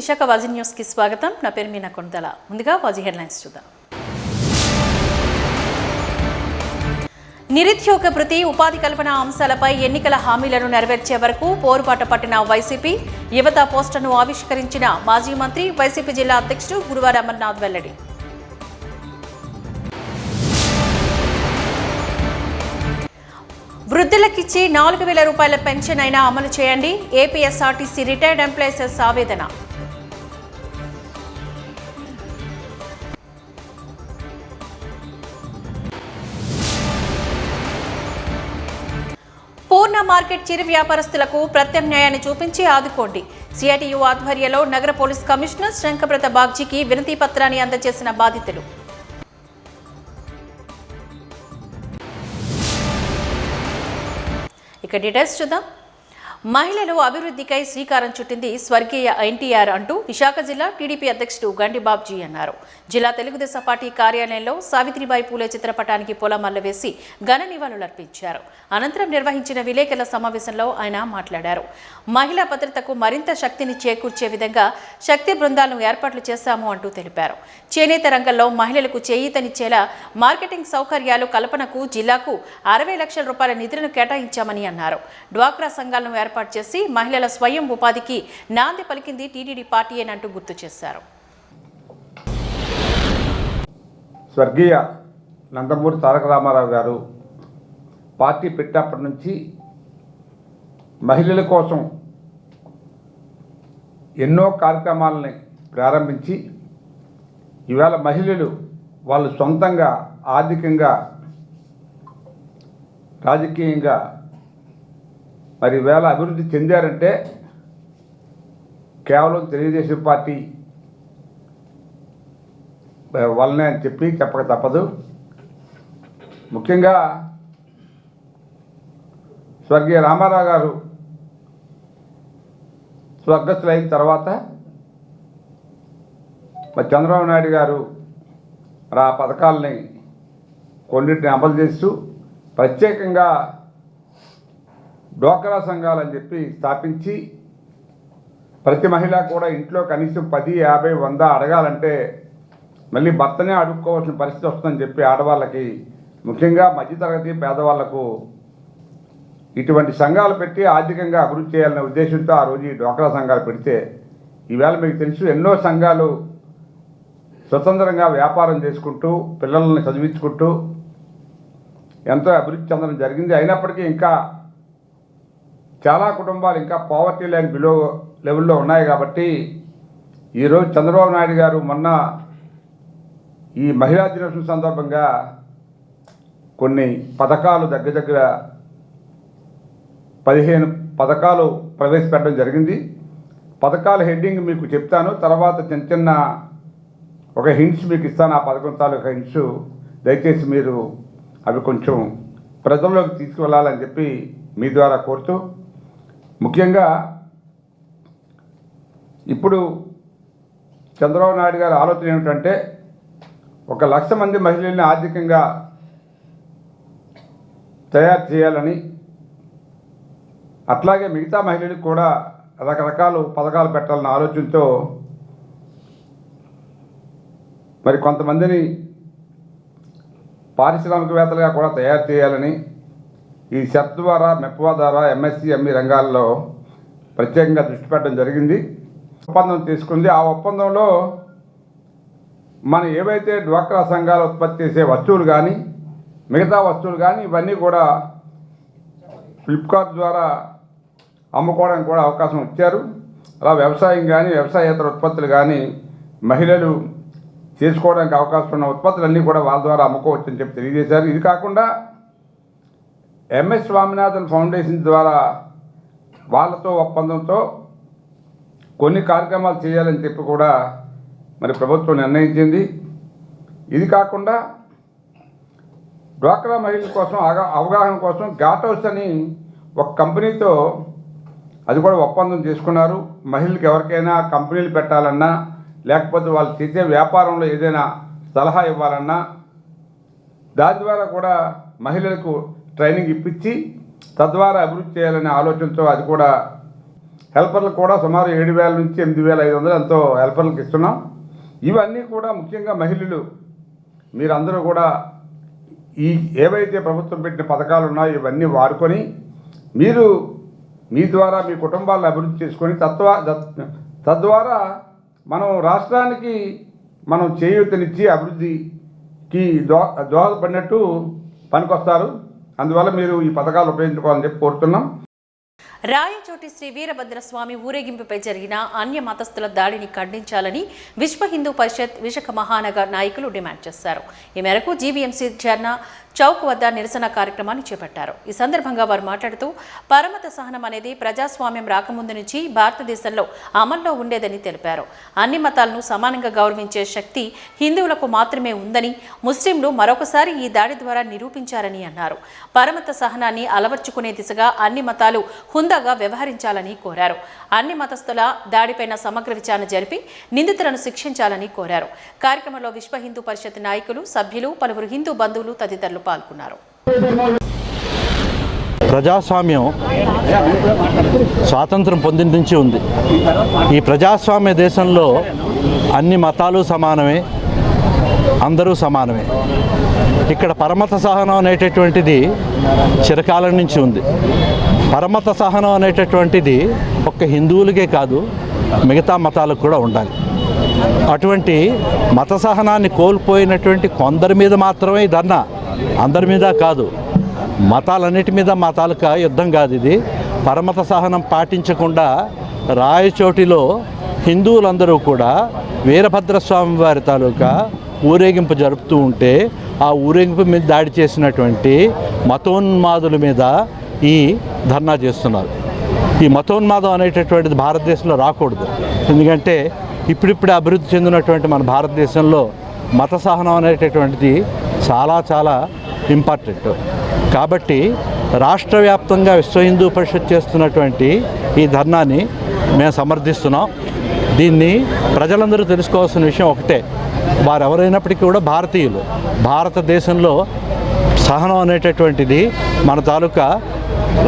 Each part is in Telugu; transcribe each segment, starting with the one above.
విశాఖ వాజీ న్యూస్ కి స్వాగతం. నా పేరు మీనా కొండల. ముందుగా వాజీ హెడ్లైన్స్ చూద్దాం. నిరుద్యోగ భృతి, ఉపాధి కల్పన అంశాలపై ఎన్నికల హామీలను నెరవేర్చే వరకు పోరుబాట పట్టిన వైసీపీ. యువత పోస్టర్ను ఆవిష్కరించిన మాజీ మంత్రి, వైసీపీ జిల్లా అధ్యక్షుడు గురువారం అమర్నాథ్ వెల్లడి. వృద్ధులకిచ్చే 4,000 రూపాయల పెన్షన్ అయినా అమలు చేయండి. ఏపీఎస్ఆర్టీసీ రిటైర్డ్ ఎంప్లాయీస్ ఆవేదన. పూర్ణ మార్కెట్ చిరు వ్యాపారస్తులకు ప్రత్యామ్నాయాన్ని చూపించి ఆదుకోండి. సిఐటియు ఆధ్వర్యంలో నగర పోలీస్ కమిషనర్ శంకప్రత బాగ్జీకి వినతి పత్రాన్ని అందజేసిన బాధితులు. ఇక డీటెయిల్స్ చూద్దాం. మహిళలు అభివృద్ధికై శ్రీకారం చుట్టింది స్వర్గీయ ఎన్టీఆర్ అంటూ విశాఖ జిల్లా టీడీపీ అధ్యక్షుడు గండి బాబ్జీ అన్నారు. జిల్లా తెలుగుదేశం పార్టీ కార్యాలయంలో సావిత్రిబాయి పూలే చిత్రపటానికి పూలమాల వేసి ఘన నివాళులర్పించారు. అనంతరం నిర్వహించిన విలేకరుల సమావేశంలో ఆయన మాట్లాడారు. మహిళా భద్రతకు మరింత శక్తిని చేకూర్చే విధంగా శక్తి బృందాలను ఏర్పాట్లు చేశాము అంటూ తెలిపారు. చేనేత రంగంలో మహిళలకు చేయూతనిచ్చేలా మార్కెటింగ్ సౌకర్యాలు కల్పనకు జిల్లాకు 60 లక్షల రూపాయల నిధులను కేటాయించామని అన్నారు. డ్వాక్రా సంఘాలను ఏర్పాటు చేసి మహిళల స్వయం ఉపాధికి నాంది పలికింది టీడీపీ పార్టీ అంటూ గుర్తు చేశారు. స్వర్గీయ నందమూరి తారక రామారావు గారు పార్టీ పెట్టినప్పటి నుంచి మహిళల కోసం ఎన్నో కార్యక్రమాలని ప్రారంభించి ఇవాళ మహిళలు వాళ్ళు సొంతంగా ఆర్థికంగా రాజకీయంగా మరి వేళ అభివృద్ధి చెందారంటే కేవలం తెలుగుదేశం పార్టీ వల్లనే అని చెప్పక తప్పదు. ముఖ్యంగా స్వర్గీయ రామారావు గారు స్వర్గస్థులైన తర్వాత మరి చంద్రబాబు నాయుడు గారు ఆ పథకాలని కొన్నిటిని అమలు చేస్తూ ప్రత్యేకంగా డ్వాక్రా సంఘాలని చెప్పి స్థాపించి ప్రతి మహిళ కూడా ఇంట్లో కనీసం 10, 50, 100 అడగాలంటే మళ్ళీ భర్తనే అడుక్కోవాల్సిన పరిస్థితి వస్తుందని చెప్పి ఆడవాళ్ళకి, ముఖ్యంగా మధ్యతరగతి పేదవాళ్లకు ఇటువంటి సంఘాలు పెట్టి ఆర్థికంగా అభివృద్ధి చేయాలనే ఉద్దేశంతో ఆ రోజు ఈ డ్వాక్రా సంఘాలు పెడితే ఈవేళ మీకు తెలుసు ఎన్నో సంఘాలు స్వతంత్రంగా వ్యాపారం చేసుకుంటూ పిల్లల్ని చదివించుకుంటూ ఎంతో అభివృద్ధి చెందడం జరిగింది. అయినప్పటికీ ఇంకా చాలా కుటుంబాలు ఇంకా పావర్టీ లైన్ బిలో లెవెల్లో ఉన్నాయి. కాబట్టి ఈరోజు చంద్రబాబు నాయుడు గారు మొన్న ఈ మహిళా దినోత్సవం సందర్భంగా కొన్ని పథకాలు దగ్గర 15 పథకాలు ప్రవేశపెట్టడం జరిగింది. పథకాల హెడ్డింగ్ మీకు చెప్తాను, తర్వాత చిన్న ఒక హింట్స్ మీకు ఇస్తాను. ఆ పథకం తాలూకా హింట్స్ దయచేసి మీరు అవి కొంచెం ప్రజల్లోకి తీసుకువెళ్ళాలని చెప్పి మీ ద్వారా కోరుతూ, ముఖ్యంగా ఇప్పుడు చంద్రబాబు నాయుడు గారి ఆలోచన ఏమిటంటే 1,00,000 మంది మహిళల్ని ఆర్థికంగా తయారు చేయాలని, అట్లాగే మిగతా మహిళలకు కూడా రకరకాల పథకాలు పెట్టాలన్న ఆలోచనతో మరి కొంతమందిని పారిశ్రామికవేత్తలుగా కూడా తయారు చేయాలని ఈ సెట్ ద్వారా, మెప్వా ద్వారా, ఎంఎస్సి, ఎంఈ రంగాల్లో ప్రత్యేకంగా దృష్టి పెట్టడం జరిగింది. ఒప్పందం తీసుకుంది. ఆ ఒప్పందంలో మనం ఏవైతే డ్వాక్రా సంఘాలు ఉత్పత్తి చేసే వస్తువులు కానీ మిగతా వస్తువులు కానీ ఇవన్నీ కూడా ఫ్లిప్కార్ట్ ద్వారా అమ్ముకోవడానికి కూడా అవకాశం ఇచ్చారు. అలా వ్యవసాయం కానీ వ్యవసాయేతర ఉత్పత్తులు కానీ మహిళలు చేసుకోవడానికి అవకాశం ఉన్న ఉత్పత్తులన్నీ కూడా వాళ్ళ ద్వారా అమ్ముకోవచ్చని చెప్పి తెలియజేశారు. ఇది కాకుండా ఎంఎస్ స్వామినాథన్ ఫౌండేషన్ ద్వారా వాళ్ళతో ఒప్పందంతో కొన్ని కార్యక్రమాలు చేయాలని చెప్పి కూడా మరి ప్రభుత్వం నిర్ణయించింది. ఇది కాకుండా డ్వాక్రా మహిళల కోసం అవగాహన కోసం ఘాట్ హౌస్ అని ఒక కంపెనీతో అది కూడా ఒప్పందం చేసుకున్నారు. మహిళలకు ఎవరికైనా కంపెనీలు పెట్టాలన్నా లేకపోతే వాళ్ళు చేసే వ్యాపారంలో ఏదైనా సలహా ఇవ్వాలన్నా దాని ద్వారా కూడా మహిళలకు ట్రైనింగ్ ఇప్పించి తద్వారా అభివృద్ధి చేయాలనే ఆలోచనతో అది కూడా హెల్పర్లకు కూడా సుమారు 7,000 నుంచి 8,500 ఎంతో హెల్పర్లకు ఇస్తున్నాం. ఇవన్నీ కూడా ముఖ్యంగా మహిళలు మీరందరూ కూడా ఈ ఏవైతే ప్రభుత్వం పెట్టిన పథకాలు ఉన్నాయో ఇవన్నీ వాడుకొని మీరు మీ ద్వారా మీ కుటుంబాలను అభివృద్ధి చేసుకొని తద్వారా మనం రాష్ట్రానికి మనం చేయూతనిచ్చి అభివృద్ధికి దోహదపడినట్టు పనికొస్తారు. అందువల్ల మీరు ఈ పథకాలు ఉపయోగించుకోవాలని చెప్పి కోరుతున్నాం. రాయచోటి శ్రీ వీరభద్రస్వామి ఊరేగింపుపై జరిగిన అన్య మతస్థుల దాడిని ఖండించాలని విశ్వ హిందూ పరిషత్ విశాఖ మహానగర్ నాయకులు డిమాండ్ చేశారు. ఈ మేరకు జీవీఎంసీ ఝర్నా చౌక్ వద్ద నిరసన కార్యక్రమాన్ని చేపట్టారు. ఈ సందర్భంగా వారు మాట్లాడుతూ పరమత సహనం అనేది ప్రజాస్వామ్యం రాకముందు నుంచి భారతదేశంలో అమల్లో ఉండేదని తెలిపారు. అన్ని మతాలను సమానంగా గౌరవించే శక్తి హిందువులకు మాత్రమే ఉందని ముస్లింలు మరొకసారి ఈ దాడి ద్వారా నిరూపించారని అన్నారు. పరమత సహనాన్ని అలవర్చుకునే దిశగా అన్ని మతాలు హుందాగా వ్యవహరించాలని కోరారు. అన్ని మతస్థుల దాడిపైన సమగ్ర విచారణ జరిపి నిందితులను శిక్షించాలని కోరారు. కార్యక్రమంలో విశ్వ హిందూ పరిషత్ నాయకులు, సభ్యులు, పలువురు హిందూ బంధువులు తదితరులు పాల్గొన్నారు. ప్రజాస్వామ్యం స్వాతంత్రం పొందిన నుంచి ఉంది. ఈ ప్రజాస్వామ్య దేశంలో అన్ని మతాలు సమానమే, అందరూ సమానమే. ఇక్కడ పరమత సహనం అనేటటువంటిది చిరకాలం నుంచి ఉంది. పరమత సహనం అనేటటువంటిది ఒక్క హిందువులకే కాదు, మిగతా మతాలకు కూడా ఉండాలి. అటువంటి మత సహనాన్ని కోల్పోయినటువంటి కొందరి మీద మాత్రమే ధర్నా, అందరి మీద కాదు. మతాలన్నిటి మీద మతాలకు యుద్ధం కాదు ఇది. పరమత సహనం పాటించకుండా రాయచోటిలో హిందువులందరూ కూడా వీరభద్రస్వామి వారి తాలూకా ఊరేగింపు జరుపుతూ ఉంటే ఆ ఊరేగింపు మీద దాడి చేసినటువంటి మతోన్మాదుల మీద ఈ ధర్నా చేస్తున్నారు. ఈ మతోన్మాదం అనేటటువంటిది భారతదేశంలో రాకూడదు. ఎందుకంటే ఇప్పుడిప్పుడే అభివృద్ధి చెందినటువంటి మన భారతదేశంలో మత సహనం అనేటటువంటిది చాలా చాలా ఇంపార్టెంట్. కాబట్టి రాష్ట్ర వ్యాప్తంగా విశ్వ హిందూ పరిషత్ చేస్తున్నటువంటి ఈ ధర్నాని మేము సమర్థిస్తున్నాం. దీన్ని ప్రజలందరూ తెలుసుకోవాల్సిన విషయం ఒకటే, వారు ఎవరైనప్పటికీ కూడా భారతీయులు. భారతదేశంలో సహనం అనేటటువంటిది మన తాలూకా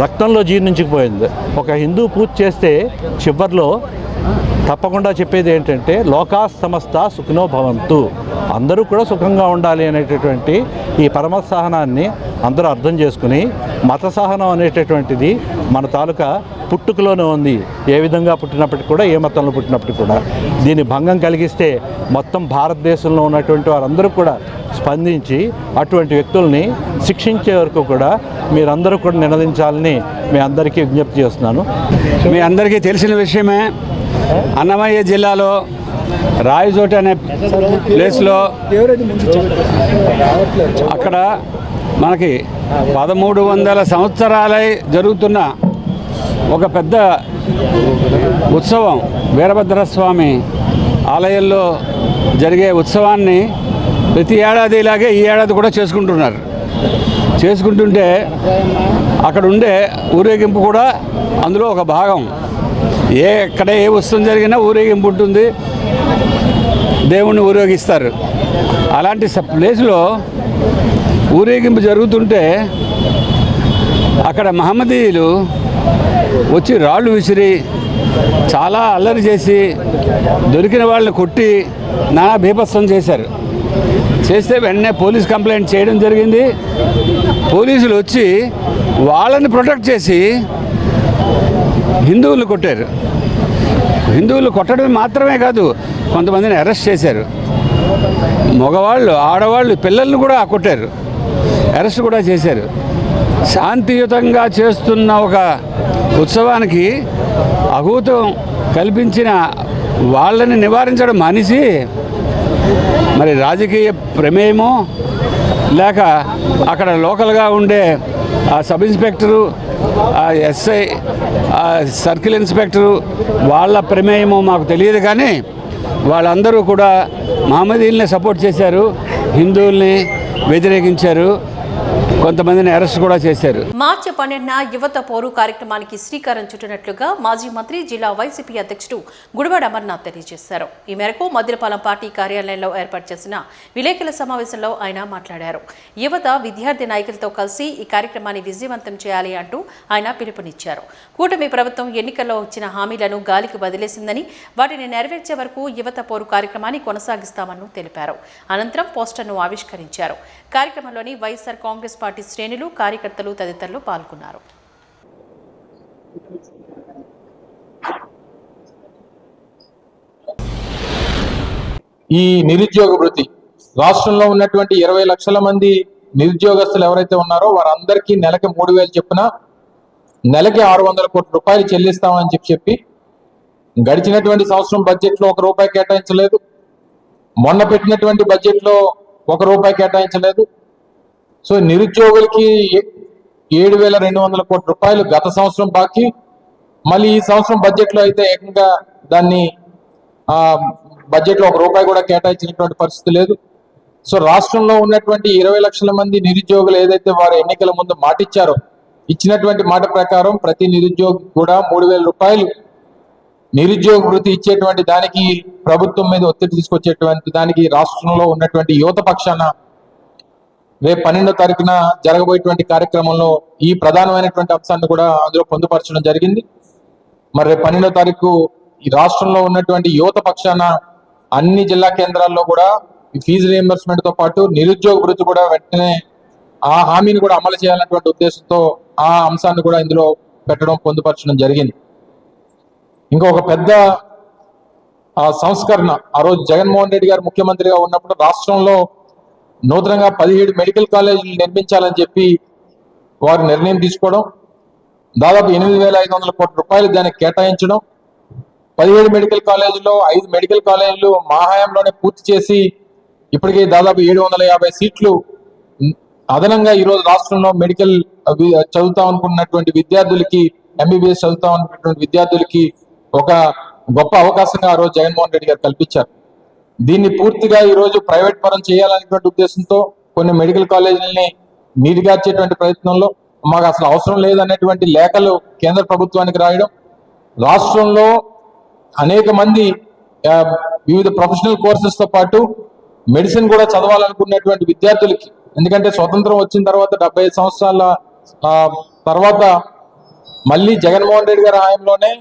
రక్తంలో జీర్ణించుకుపోయింది. ఒక హిందూ పూజ చేస్తే చివరిలో తప్పకుండా చెప్పేది ఏంటంటే లోకా సమస్త సుఖినో భవంతు, అందరూ కూడా సుఖంగా ఉండాలి అనేటటువంటి ఈ పరమ సహనాన్ని అందరూ అర్థం చేసుకుని మత సహనం అనేటటువంటిది మన తాలూకా పుట్టుకలోనే ఉంది. ఏ విధంగా పుట్టినప్పటికీ కూడా, ఏ మతంలో పుట్టినప్పటికీ కూడా దీని భంగం కలిగిస్తే మొత్తం భారతదేశంలో ఉన్నటువంటి వారందరూ కూడా స్పందించి అటువంటి వ్యక్తుల్ని శిక్షించే వరకు కూడా మీరందరూ కూడా నినదించాలని మీ అందరికీ విజ్ఞప్తి చేస్తున్నాను. మీ అందరికీ తెలిసిన విషయమే, అన్నమయ్య జిల్లాలో రాయచోటి అనే ప్లేస్లో అక్కడ మనకి 1300 సంవత్సరాలై జరుగుతున్న ఒక పెద్ద ఉత్సవం, వీరభద్రస్వామి ఆలయంలో జరిగే ఉత్సవాన్ని ప్రతి ఏడాది ఇలాగే ఈ ఏడాది కూడా చేసుకుంటుంటే అక్కడ ఉండే ఊరేగింపు కూడా అందులో ఒక భాగం. ఎక్కడ ఏ ఉత్సవం జరిగినా ఊరేగింపు ఉంటుంది, దేవుణ్ణి ఊరేగిస్తారు. అలాంటి ప్లేస్లో ఊరేగింపు జరుగుతుంటే అక్కడ మహమ్మదీయులు వచ్చి రాళ్ళు విసిరి చాలా అల్లరి చేసి దొరికిన వాళ్ళని కొట్టి నానా బీభత్సం చేస్తే వెంటనే పోలీస్ కంప్లైంట్ చేయడం జరిగింది. పోలీసులు వచ్చి వాళ్ళని ప్రొటెక్ట్ చేసి హిందువులు కొట్టారు. హిందువులు కొట్టడం మాత్రమే కాదు, కొంతమందిని అరెస్ట్ చేశారు. మగవాళ్ళు, ఆడవాళ్ళు, పిల్లల్ని కూడా కొట్టారు, అరెస్ట్ కూడా చేశారు. శాంతియుతంగా చేస్తున్న ఒక ఉత్సవానికి అఘూతం కల్పించిన వాళ్ళని నివారించడం మానేసి మరి రాజకీయ ప్రమేయమో లేక అక్కడ లోకల్గా ఉండే ఆ సబ్ ఇన్స్పెక్టరు, ఆ ఎస్ఐ, ఆ సర్కిల్ ఇన్స్పెక్టరు వాళ్ళ ప్రమేయమో మాకు తెలియదు. కానీ వాళ్ళందరూ కూడా మహమ్మదీయుల్ని సపోర్ట్ చేశారు, హిందువుల్ని వ్యతిరేకించారు. కొంతమందిని అరెస్ట్ కూడా చేశారు. మార్చి 12న యువత పోరు కార్యక్రమానికి శ్రీకారం చుట్టినట్లుగా మాజీ మంత్రి జిల్లా వైసీపీ అధ్యక్షుడు గుడివాడ అమర్నాథ్ తెలియజేశారు. ఈ మేరకు మద్దిలపాలెం పార్టీ కార్యాలయంలో ఏర్పాటు చేసిన విలేకరుల సమావేశంలో ఆయన మాట్లాడారు. యువత విద్యార్థి నాయకులతో కలిసి ఈ కార్యక్రమాన్ని విజయవంతం చేయాలి అంటూ ఆయన పిలుపునిచ్చారు. కూటమి ప్రభుత్వం ఎన్నికల్లో ఇచ్చిన హామీలను గాలికి వదిలేసిందని, వాటిని నెరవేర్చే వరకు యువత పోరు కార్యక్రమాన్ని కొనసాగిస్తామని తెలిపారు. అనంతరం పోస్టర్ను ఆవిష్కరించారు. కార్యక్రమంలోని వైఎస్ఆర్ కాంగ్రెస్ పార్టీ శ్రేణులు, కార్యకర్తలు తదితరులు పాల్గొన్నారు. ఈ నిరుద్యోగ వృత్తి రాష్ట్రంలో ఉన్నటువంటి 20 లక్షల మంది నిరుద్యోగస్తులు ఎవరైతే ఉన్నారో వారందరికీ నెలకి 3,000 చొప్పున నెలకి 600 కోట్ల రూపాయలు చెల్లిస్తామని చెప్పి గడిచినటువంటి సంవత్సరం బడ్జెట్లో ₹1 కేటాయించలేదు. మొన్న పెట్టినటువంటి బడ్జెట్లో ₹1 కేటాయించలేదు. సో నిరుద్యోగులకి 7,200 కోట్ల రూపాయలు గత సంవత్సరం బాకీ. మళ్ళీ ఈ సంవత్సరం బడ్జెట్లో అయితే ఏకంగా దాన్ని బడ్జెట్లో ₹1 కూడా కేటాయించినటువంటి పరిస్థితి లేదు. సో రాష్ట్రంలో ఉన్నటువంటి 20 లక్షల మంది నిరుద్యోగులు ఏదైతే వారు ఎన్నికల ముందు మాట ఇచ్చారో, ఇచ్చినటువంటి మాట ప్రకారం ప్రతి నిరుద్యోగి కూడా 3,000 రూపాయలు నిరుద్యోగ వృత్తి ఇచ్చేటువంటి దానికి, ప్రభుత్వం మీద ఒత్తిడి తీసుకొచ్చేటువంటి దానికి రాష్ట్రంలో ఉన్నటువంటి యువత పక్షాన రేపు 12వ తారీఖున జరగబోయేటువంటి కార్యక్రమంలో ఈ ప్రధానమైనటువంటి అంశాన్ని కూడా అందులో పొందుపరచడం జరిగింది. మరి రేపు 12వ తారీఖు ఈ రాష్ట్రంలో ఉన్నటువంటి యువత పక్షాన అన్ని జిల్లా కేంద్రాల్లో కూడా ఫీజు రియంబర్స్మెంట్ తో పాటు నిరుద్యోగ వృత్తి కూడా వెంటనే ఆ హామీని కూడా అమలు చేయాలన్నటువంటి ఉద్దేశంతో ఆ అంశాన్ని కూడా ఇందులో పెట్టడం, పొందుపరచడం జరిగింది. ఇంకొక పెద్ద సంస్కరణ, ఆ రోజు జగన్మోహన్ రెడ్డి గారు ముఖ్యమంత్రిగా ఉన్నప్పుడు రాష్ట్రంలో నూతనంగా 17 మెడికల్ కాలేజీలు నిర్మించాలని చెప్పి వారు నిర్ణయం తీసుకోవడం, దాదాపు 8,500 కోట్ల రూపాయలు దానికి కేటాయించడం, 17 మెడికల్ కాలేజీలో 5 మెడికల్ కాలేజీలు మా హయాంలోనే పూర్తి చేసి ఇప్పటికీ దాదాపు 750 సీట్లు అదనంగా ఈరోజు రాష్ట్రంలో మెడికల్ చదువుతాం అనుకున్నటువంటి విద్యార్థులకి, MBBS చదువుతాం అనుకున్నటువంటి విద్యార్థులకి ఒక గొప్ప అవకాశంగా ఆ రోజు జగన్మోహన్ రెడ్డి గారు కల్పించారు. దీన్ని పూర్తిగా ఈ రోజు ప్రైవేట్ పరం చేయాలనేటువంటి ఉద్దేశంతో కొన్ని మెడికల్ కాలేజీలని నీరుగార్చేటువంటి ప్రయత్నంలో మాకు అసలు అవసరం లేదనేటువంటి లేఖలు కేంద్ర ప్రభుత్వానికి రాయడం, రాష్ట్రంలో అనేక మంది వివిధ ప్రొఫెషనల్ కోర్సెస్ తో పాటు మెడిసిన్ కూడా చదవాలనుకున్నటువంటి విద్యార్థులకి, ఎందుకంటే స్వతంత్రం వచ్చిన తర్వాత 75 సంవత్సరాల తర్వాత మళ్ళీ జగన్మోహన్ రెడ్డి గారి హయాంలోనే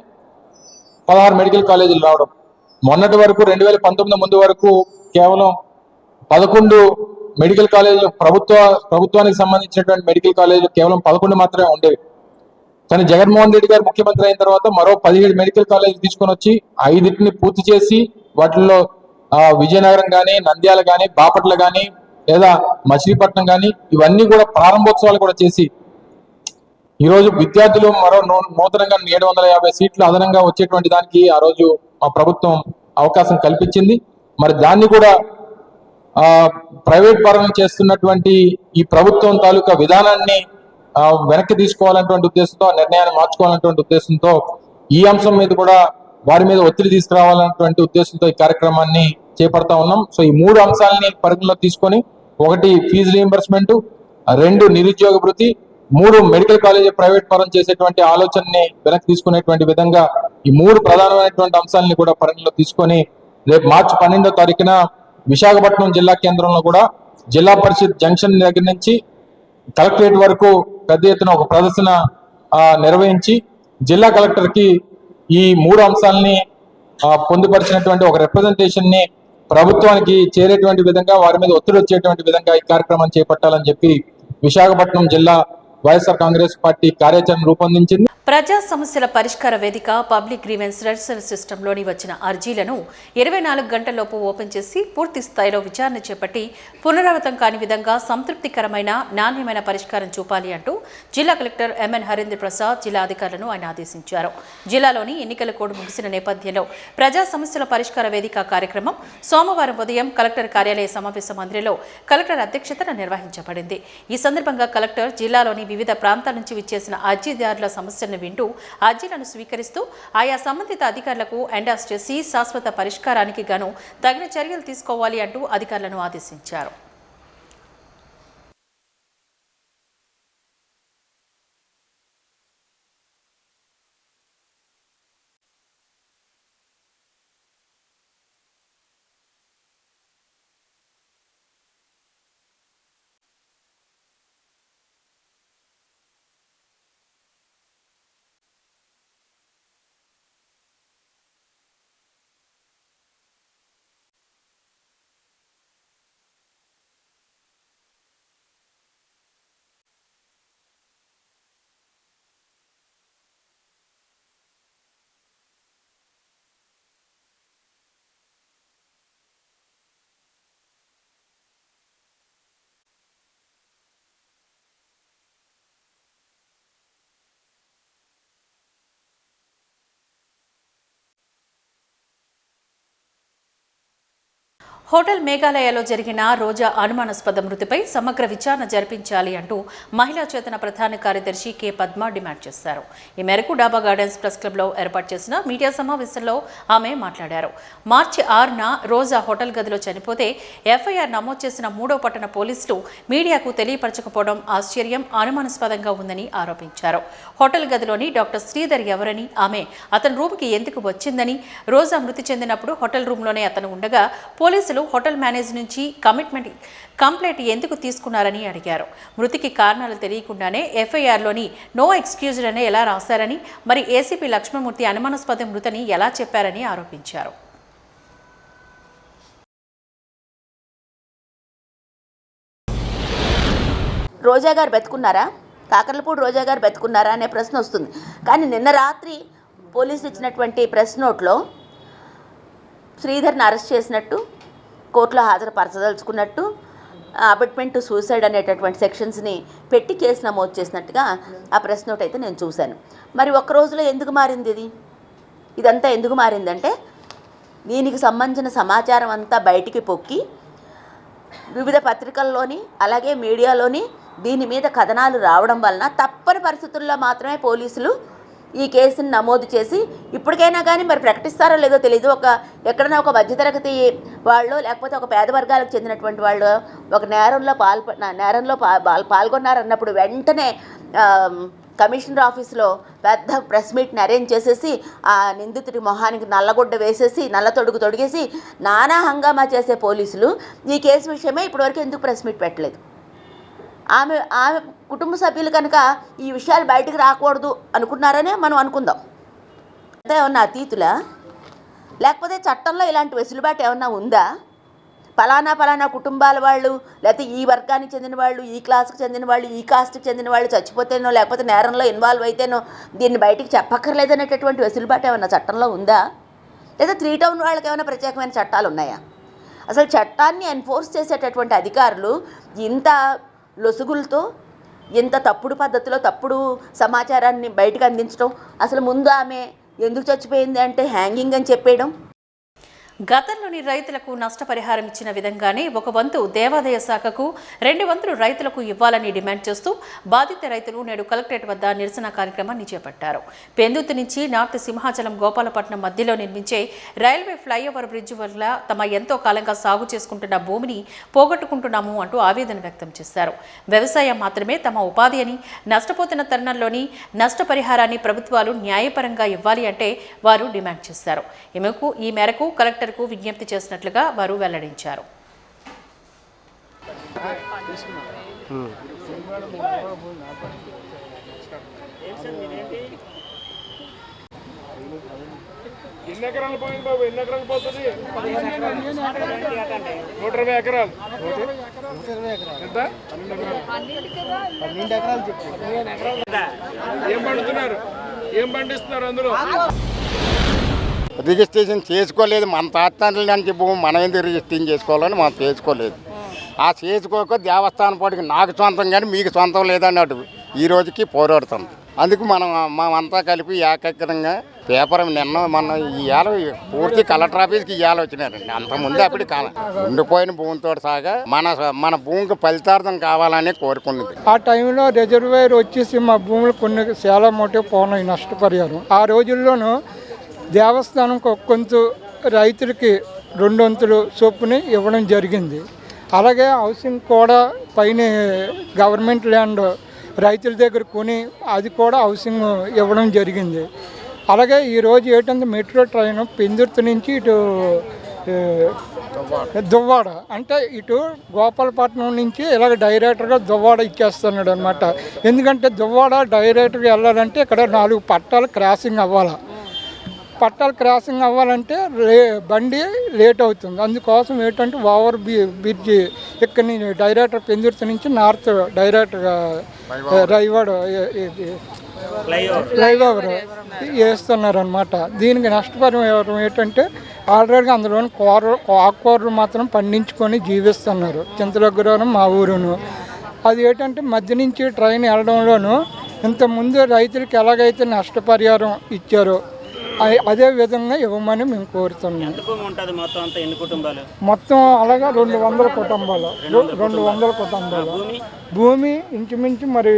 16 మెడికల్ కాలేజీలు రావడం. మొన్నటి వరకు 2019 ముందు వరకు కేవలం 11 మెడికల్ కాలేజీలు, ప్రభుత్వానికి సంబంధించినటువంటి మెడికల్ కాలేజీలు కేవలం 11 మాత్రమే ఉండేవి. కానీ జగన్మోహన్ రెడ్డి గారు ముఖ్యమంత్రి అయిన తర్వాత మరో 17 మెడికల్ కాలేజీలు తీసుకొని వచ్చి 5టిని పూర్తి చేసి వాటిల్లో విజయనగరం కానీ, నంద్యాల కానీ, బాపట్ల కానీ, లేదా మచిలీపట్నం కానీ ఇవన్నీ కూడా ప్రారంభోత్సవాలు కూడా చేసి ఈరోజు విద్యార్థులు మరో నూతనంగా 750 సీట్లు అదనంగా వచ్చేటువంటి దానికి ఆ రోజు మా ప్రభుత్వం అవకాశం కల్పించింది. మరి దాన్ని కూడా ప్రైవేట్ పరం చేస్తున్నటువంటి ఈ ప్రభుత్వం తాలూకా విధానాన్ని వెనక్కి తీసుకోవాలన్నటువంటి ఉద్దేశంతో, నిర్ణయాన్ని మార్చుకోవాలన్నటువంటి ఉద్దేశంతో ఈ అంశం మీద కూడా వారి మీద ఒత్తిడి తీసుకురావాలన్నటువంటి ఉద్దేశంతో ఈ కార్యక్రమాన్ని చేపడతా ఉన్నాం. సో ఈ 3 అంశాలని పరిగణలో తీసుకొని, 1 ఫీజు రీయింబర్స్మెంట్, 2 నిరుద్యోగ వృత్తి, 3 మెడికల్ కాలేజీ ప్రైవేట్ పరం చేసేటువంటి ఆలోచనని వెనక్కి తీసుకునేటువంటి విధంగా ఈ 3 ప్రధానమైనటువంటి అంశాలని కూడా పరిగణలో తీసుకొని రేపు మార్చి 12వ తారీఖున విశాఖపట్నం జిల్లా కేంద్రంలో కూడా జిల్లా పరిషత్ జంక్షన్ దగ్గర నుంచి కలెక్టరేట్ వరకు పెద్ద ఎత్తున ఒక ప్రదర్శన నిర్వహించి జిల్లా కలెక్టర్కి ఈ 3 అంశాలని పొందుపరిచినటువంటి ఒక రిప్రజెంటేషన్ ని ప్రభుత్వానికి చేరేటువంటి విధంగా, వారి మీద ఒత్తిడి వచ్చేటువంటి విధంగా ఈ కార్యక్రమాన్ని చేపట్టాలని చెప్పి విశాఖపట్నం జిల్లా వైఎస్ఆర్ కాంగ్రెస్ పార్టీ కార్యాచరణ రూపొందించింది. ప్రజా సమస్యల పరిష్కార వేదిక పబ్లిక్ గ్రీవెన్స్ రెడ్సల్ సిస్టంలోని వచ్చిన అర్జీలను 24 గంటల్లోపు ఓపెన్ చేసి పూర్తి స్థాయిలో విచారణ చేపట్టి పునరావృతం కాని విధంగా సంతృప్తికరమైన, నాణ్యమైన పరిష్కారం చూపాలి అంటూ జిల్లా కలెక్టర్ ఎంఎన్ హరేంద్ర ప్రసాద్ జిల్లా అధికారులను ఆయన ఆదేశించారు. జిల్లాలోని ఎన్నికల కోడ్ ముగిసిన నేపథ్యంలో ప్రజా సమస్యల పరిష్కార వేదిక కార్యక్రమం సోమవారం ఉదయం కలెక్టర్ కార్యాలయ సమావేశ మందిరంలో కలెక్టర్ అధ్యక్షతన నిర్వహించబడింది. ఈ సందర్భంగా కలెక్టర్ జిల్లాలోని వివిధ ప్రాంతాల నుంచి విచ్చేసిన అర్జీదారుల సమస్యలను వింటూ అర్జీలను స్వీకరిస్తూ ఆయా సంబంధిత అధికారులకు ఎండార్స్ చేసి శాశ్వత పరిష్కారానికి గాను తగిన చర్యలు తీసుకోవాలి అంటూ అధికారులను ఆదేశించారు. హోటల్ మేఘాలయలో జరిగిన రోజా అనుమానాస్పద మృతిపై సమగ్ర విచారణ జరిపించాలి అంటూ మహిళా చేతన ప్రధాన కార్యదర్శి కె పద్మ డిమాండ్ చేశారు. ఈ మేరకు డాబా గార్డెన్స్ ప్రెస్ క్లబ్లో ఏర్పాటు చేసిన మీడియా సమావేశంలో ఆమె మాట్లాడారు. మార్చి 6న రోజా హోటల్ గదిలో చనిపోతే ఎఫ్ఐఆర్ నమోదు చేసిన 3వ పట్టణ పోలీసులు మీడియాకు తెలియపరచకపోవడం ఆశ్చర్యం, అనుమానాస్పదంగా ఉందని ఆరోపించారు. హోటల్ గదిలోని డాక్టర్ శ్రీధర్ ఎవరని, ఆమె అతని రూమ్కి ఎందుకు వచ్చిందని, రోజా మృతి చెందినప్పుడు హోటల్ రూమ్లోనే అతను ఉండగా పోలీసులు హోటల్ మేనేజ్ నుంచి కంప్లైంట్ ఎందుకు తీసుకున్నారని అడిగారు. మృతికి కారణాలు తెలియకుండానే ఎఫ్ఐఆర్లోని నో ఎక్స్క్యూజ్డ్ అనే ఎలా రాశారని, మరి ఏసీపీ లక్ష్మణమూర్తి అనుమానాస్పద మృతిని ఎలా చెప్పారని ఆరోపించారు. రోజా గారు బతుకున్నారా, కాకర్లపూడి రోజా గారు బతుకున్నారా అనే ప్రశ్న వస్తుంది. కానీ నిన్న రాత్రి పోలీసులు ఇచ్చినటువంటి ప్రెస్ నోట్లో శ్రీధర్ని అరెస్ట్ చేసినట్టు, కోర్టులో హాజరుపరచదలుచుకున్నట్టు, అబెట్మెంట్ టు సూసైడ్ అనేటటువంటి సెక్షన్స్ని పెట్టి కేసు నమోదు చేసినట్టుగా ఆ ప్రెస్ నోట్ అయితే నేను చూశాను. మరి ఒక్క రోజులో ఎందుకు మారింది ఇదంతా ఎందుకు మారిందంటే, దీనికి సంబంధించిన సమాచారం అంతా బయటికి పొక్కి వివిధ పత్రికల్లోని అలాగే మీడియాలోని దీని మీద కథనాలు రావడం వలన తప్పని పరిస్థితుల్లో మాత్రమే పోలీసులు ఈ కేసుని నమోదు చేసి ఇప్పటికైనా కానీ మరి ప్రకటిస్తారో లేదో తెలియదు. ఎక్కడైనా ఒక మధ్యతరగతి వాళ్ళు లేకపోతే ఒక పేద వర్గాలకు చెందినటువంటి వాళ్ళు ఒక నేరంలో పాల్గొన్నారన్నప్పుడు వెంటనే కమిషనర్ ఆఫీస్లో పెద్ద ప్రెస్ మీట్ని అరేంజ్ చేసేసి ఆ నిందితుడి మొహానికి నల్లగొడ్డ వేసేసి నల్ల తొడుగు తొడిగేసి నానా హంగామా చేసే పోలీసులు ఈ కేసు విషయమే ఇప్పటివరకు ఎందుకు ప్రెస్ మీట్ పెట్టలేదు? ఆమె కుటుంబ సభ్యులు కనుక ఈ విషయాలు బయటకు రాకూడదు అనుకున్నారనే మనం అనుకుందాం. అంతా ఏమన్నా అతీతులా, లేకపోతే చట్టంలో ఇలాంటి వెసులుబాటు ఏమన్నా ఉందా? పలానా కుటుంబాల వాళ్ళు, లేకపోతే ఈ వర్గానికి చెందిన వాళ్ళు, ఈ క్లాస్కి చెందిన వాళ్ళు, ఈ కాస్ట్కి చెందిన వాళ్ళు చచ్చిపోతేనో లేకపోతే నేరంలో ఇన్వాల్వ్ అయితేనో దీన్ని బయటికి చెప్పక్కర్లేదు అనేటటువంటి వెసులుబాటు ఏమన్నా చట్టంలో ఉందా? లేదా 3 టౌన్ వాళ్ళకి ఏమైనా ప్రత్యేకమైన చట్టాలు ఉన్నాయా? అసలు చట్టాన్ని ఎన్ఫోర్స్ చేసేటటువంటి అధికారులు ఇంత లొసుగులతో, ఇంత తప్పుడు పద్ధతిలో తప్పుడు సమాచారాన్ని బయటకు అందించడం, అసలు ముందు ఆమె ఎందుకు చచ్చిపోయింది అంటే హ్యాంగింగ్ అని చెప్పేయడం. గతంలోని రైతులకు నష్టపరిహారం ఇచ్చిన విధంగానే 1 వంతు దేవాదాయ శాఖకు, 2 వంతులు రైతులకు ఇవ్వాలని డిమాండ్ చేస్తూ బాధిత రైతులు నేడు కలెక్టరేట్ వద్ద నిరసన కార్యక్రమాన్ని చేపట్టారు. పెందుర్తి నుంచి నార్త్ సింహాచలం గోపాలపట్నం మధ్యలో నిర్మించే రైల్వే ఫ్లైఓవర్ బ్రిడ్జ్ వల్ల తమ ఎంతో కాలంగా సాగు చేసుకుంటున్న భూమిని పోగొట్టుకుంటున్నాము అంటూ ఆవేదన వ్యక్తం చేశారు. వ్యవసాయం మాత్రమే తమ ఉపాధి అని, నష్టపోతున్న తరుణంలోని నష్టపరిహారాన్ని ప్రభుత్వాలు న్యాయపరంగా ఇవ్వాలి అంటే వారు డిమాండ్ చేశారు. ఈ మేరకు కలెక్టర్ విజ్ఞప్తి చేసినట్లుగా వారు వెల్లడించారు. ఎన్ని ఎకరాలు పోయింది బాబు? ఎన్ని ఎకరాలు పోతుంది? 120 ఎకరాలు. ఎంత? 12 ఎకరాలు. ఏం పండుతున్నారు? ఏం పండిస్తున్నారు అందులో? రిజిస్ట్రేషన్ చేసుకోలేదు. మన తాత్కాలిక నుంచి భూమి మనం ఎందుకు రిజిస్ట్రేషన్ చేసుకోవాలని మనం చేసుకోలేదు. ఆ చేసుకోక దేవస్థానం పాటికి నాకు సొంతం కానీ మీకు సొంతం లేదన్నట్టు ఈ రోజుకి పోరాడుతుంది. అందుకు మనమంతా కలిపి ఏకగ్రంగా పేపర్ మొన్న ఇవాళ పూర్తి కలెక్టర్ ఆఫీస్కి ఇవాళ వచ్చినారండి. అంతకుముందు అప్పుడు ఉండిపోయిన భూమితో సాగా మన భూమికి ఫలితార్థం కావాలని కోరుకున్నది. ఆ టైంలో రిజర్వేర్ వచ్చేసి మా భూములు కొన్ని చాలా మోటే పోనాయి నష్టపరిహారం. ఆ రోజుల్లోనూ దేవస్థానం కొంచెం రైతులకి 2 వంతులు చొప్పుని ఇవ్వడం జరిగింది. అలాగే హౌసింగ్ కూడా పైన గవర్నమెంట్ ల్యాండ్ రైతుల దగ్గర కొని అది కూడా హౌసింగ్ ఇవ్వడం జరిగింది. అలాగే ఈరోజు ఏంటంటే మెట్రో ట్రైన్ పెందుర్తి నుంచి ఇటు దువ్వాడ అంటే ఇటు గోపాలపట్నం నుంచి ఇలాగ డైరెక్టర్గా దువ్వాడ ఇచ్చేస్తున్నాడు అనమాట. ఎందుకంటే దువ్వాడ డైరెక్టర్గా వెళ్ళాలంటే ఇక్కడ 4 పట్టాలు క్రాసింగ్ అవ్వాలి. పట్టాలు క్రాసింగ్ అవ్వాలంటే బండి లేట్ అవుతుంది. అందుకోసం ఏంటంటే ఓవర్ బ్రిడ్జి ఇక్కడ నుంచి డైరెక్టర్ పెందుర్తి నుంచి నార్త్ డైరెక్ట్గా ఫ్లైఓవర్ వేస్తున్నారనమాట. దీనికి నష్టపరిహారం ఏంటంటే ఆల్రెడీగా అందులోని ఆకుకూరలు మాత్రం పండించుకొని జీవిస్తున్నారు. చింతలగ్గురోను మా ఊరును. అది ఏంటంటే మధ్య నుంచి ట్రైన్ వెళ్ళడంలోనూ ఇంతకుముందు రైతులకు ఎలాగైతే నష్టపరిహారం ఇచ్చారో అదే విధంగా ఇవ్వమని మేము కోరుతున్నాం. ఎంత భూమి ఉంటుంది మొత్తం అంతా, ఎన్ని కుటుంబాలు? మొత్తం అలాగా 200 కుటుంబాలు, 200 కుటుంబాలు. భూమి ఇంచుమించు మరి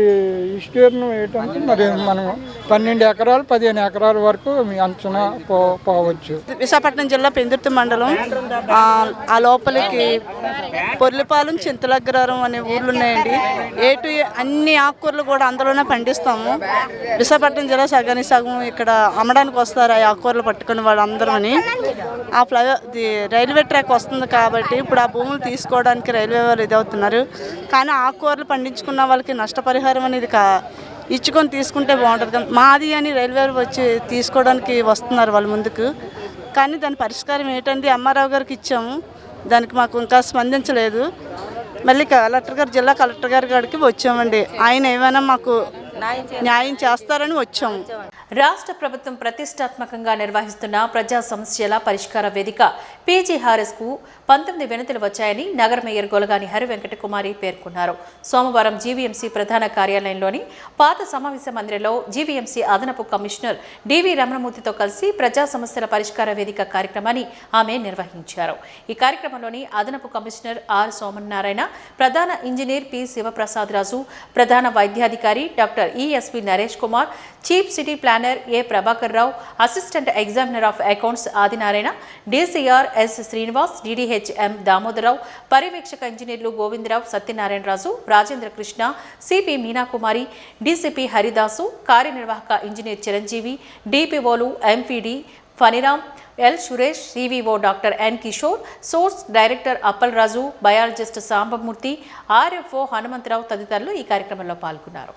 విస్తీర్ణం ఏంటంటే మరి మనం 12 ఎకరాలు 15 ఎకరాల వరకు మీ అంచనా పోవచ్చు. విశాఖపట్నం జిల్లా పెందుర్తి మండలం ఆ లోపలికి పొర్లిపాలెం, చింతలగ్రహారం అనే ఊర్లు ఉన్నాయండి. ఏటు అన్ని ఆకుకూరలు కూడా అందులోనే పండిస్తాము. విశాఖపట్నం జిల్లా సగానికి సగం ఇక్కడ అమ్మడానికి వస్తారు ఆ ఆకుకూరలు పట్టుకుని వాళ్ళందరూ అని. ఆ రైల్వే ట్రాక్ వస్తుంది కాబట్టి ఇప్పుడు ఆ భూములు తీసుకోవడానికి రైల్వే వాళ్ళు ఇదవుతున్నారు. కానీ ఆకుకూరలు పండించుకున్న వాళ్ళకి నష్టపరిహారం అనేది ఇచ్చుకొని తీసుకుంటే బాగుంటుంది. కానీ మాది అని రైల్వే వచ్చి తీసుకోవడానికి వస్తున్నారు వాళ్ళు ముందుకు. కానీ దాని పరిష్కారం ఏంటంటే ఎంఆర్ఓ గారికి ఇచ్చాము, దానికి మాకు ఇంకా స్పందించలేదు. మళ్ళీ కలెక్టర్ గారు, జిల్లా కలెక్టర్ గారి కాడికి వచ్చామండి. ఆయన ఏమైనా మాకు న్యాయం చేస్తారని వచ్చాము. రాష్ట్ర ప్రభుత్వం ప్రతిష్టాత్మకంగా నిర్వహిస్తున్న ప్రజా సమస్యల పరిష్కార వేదిక పీజీఆర్ఎస్కు 19 వినతులు వచ్చాయని నగర మేయర్ గొలగాని హరి వెంకటకుమారి పేర్కొన్నారు. సోమవారం జీవీఎంసీ ప్రధాన కార్యాలయంలోని పాత సమావేశ మందిరంలో జీవీఎంసీ అదనపు కమిషనర్ డివి రమణమూర్తితో కలిసి ప్రజా సమస్యల పరిష్కార వేదిక కార్యక్రమాన్ని ఆమె నిర్వహించారు. ఈ కార్యక్రమంలోని అదనపు కమిషనర్ ఆర్ సోమనారాయణ, ప్రధాన ఇంజనీర్ పి శివప్రసాద్ రాజు, ప్రధాన వైద్యాధికారి doctor ESP Naresh Kumar, chief city planner A Prabhakar Rao, assistant examiner of accounts Adinarayana, DCR S Srinivas, DDH M Damodararao, పర్యవేక్షక ఇంజనీర్లు గోవిందరావు, సత్యనారాయణరాజు, రాజేంద్ర కృష్ణ, సిపి మీనాకుమారి, డీసీపీ హరిదాసు, కార్యనిర్వాహక ఇంజనీర్ చిరంజీవి, డిపిఓలు MPD Phaniram, L Suresh, CVO doctor N Kishore, source director Appal Raju, biologist Sambamurthy, RFO Hanumantharao తదితరులు ఈ కార్యక్రమంలో పాల్గొన్నారు.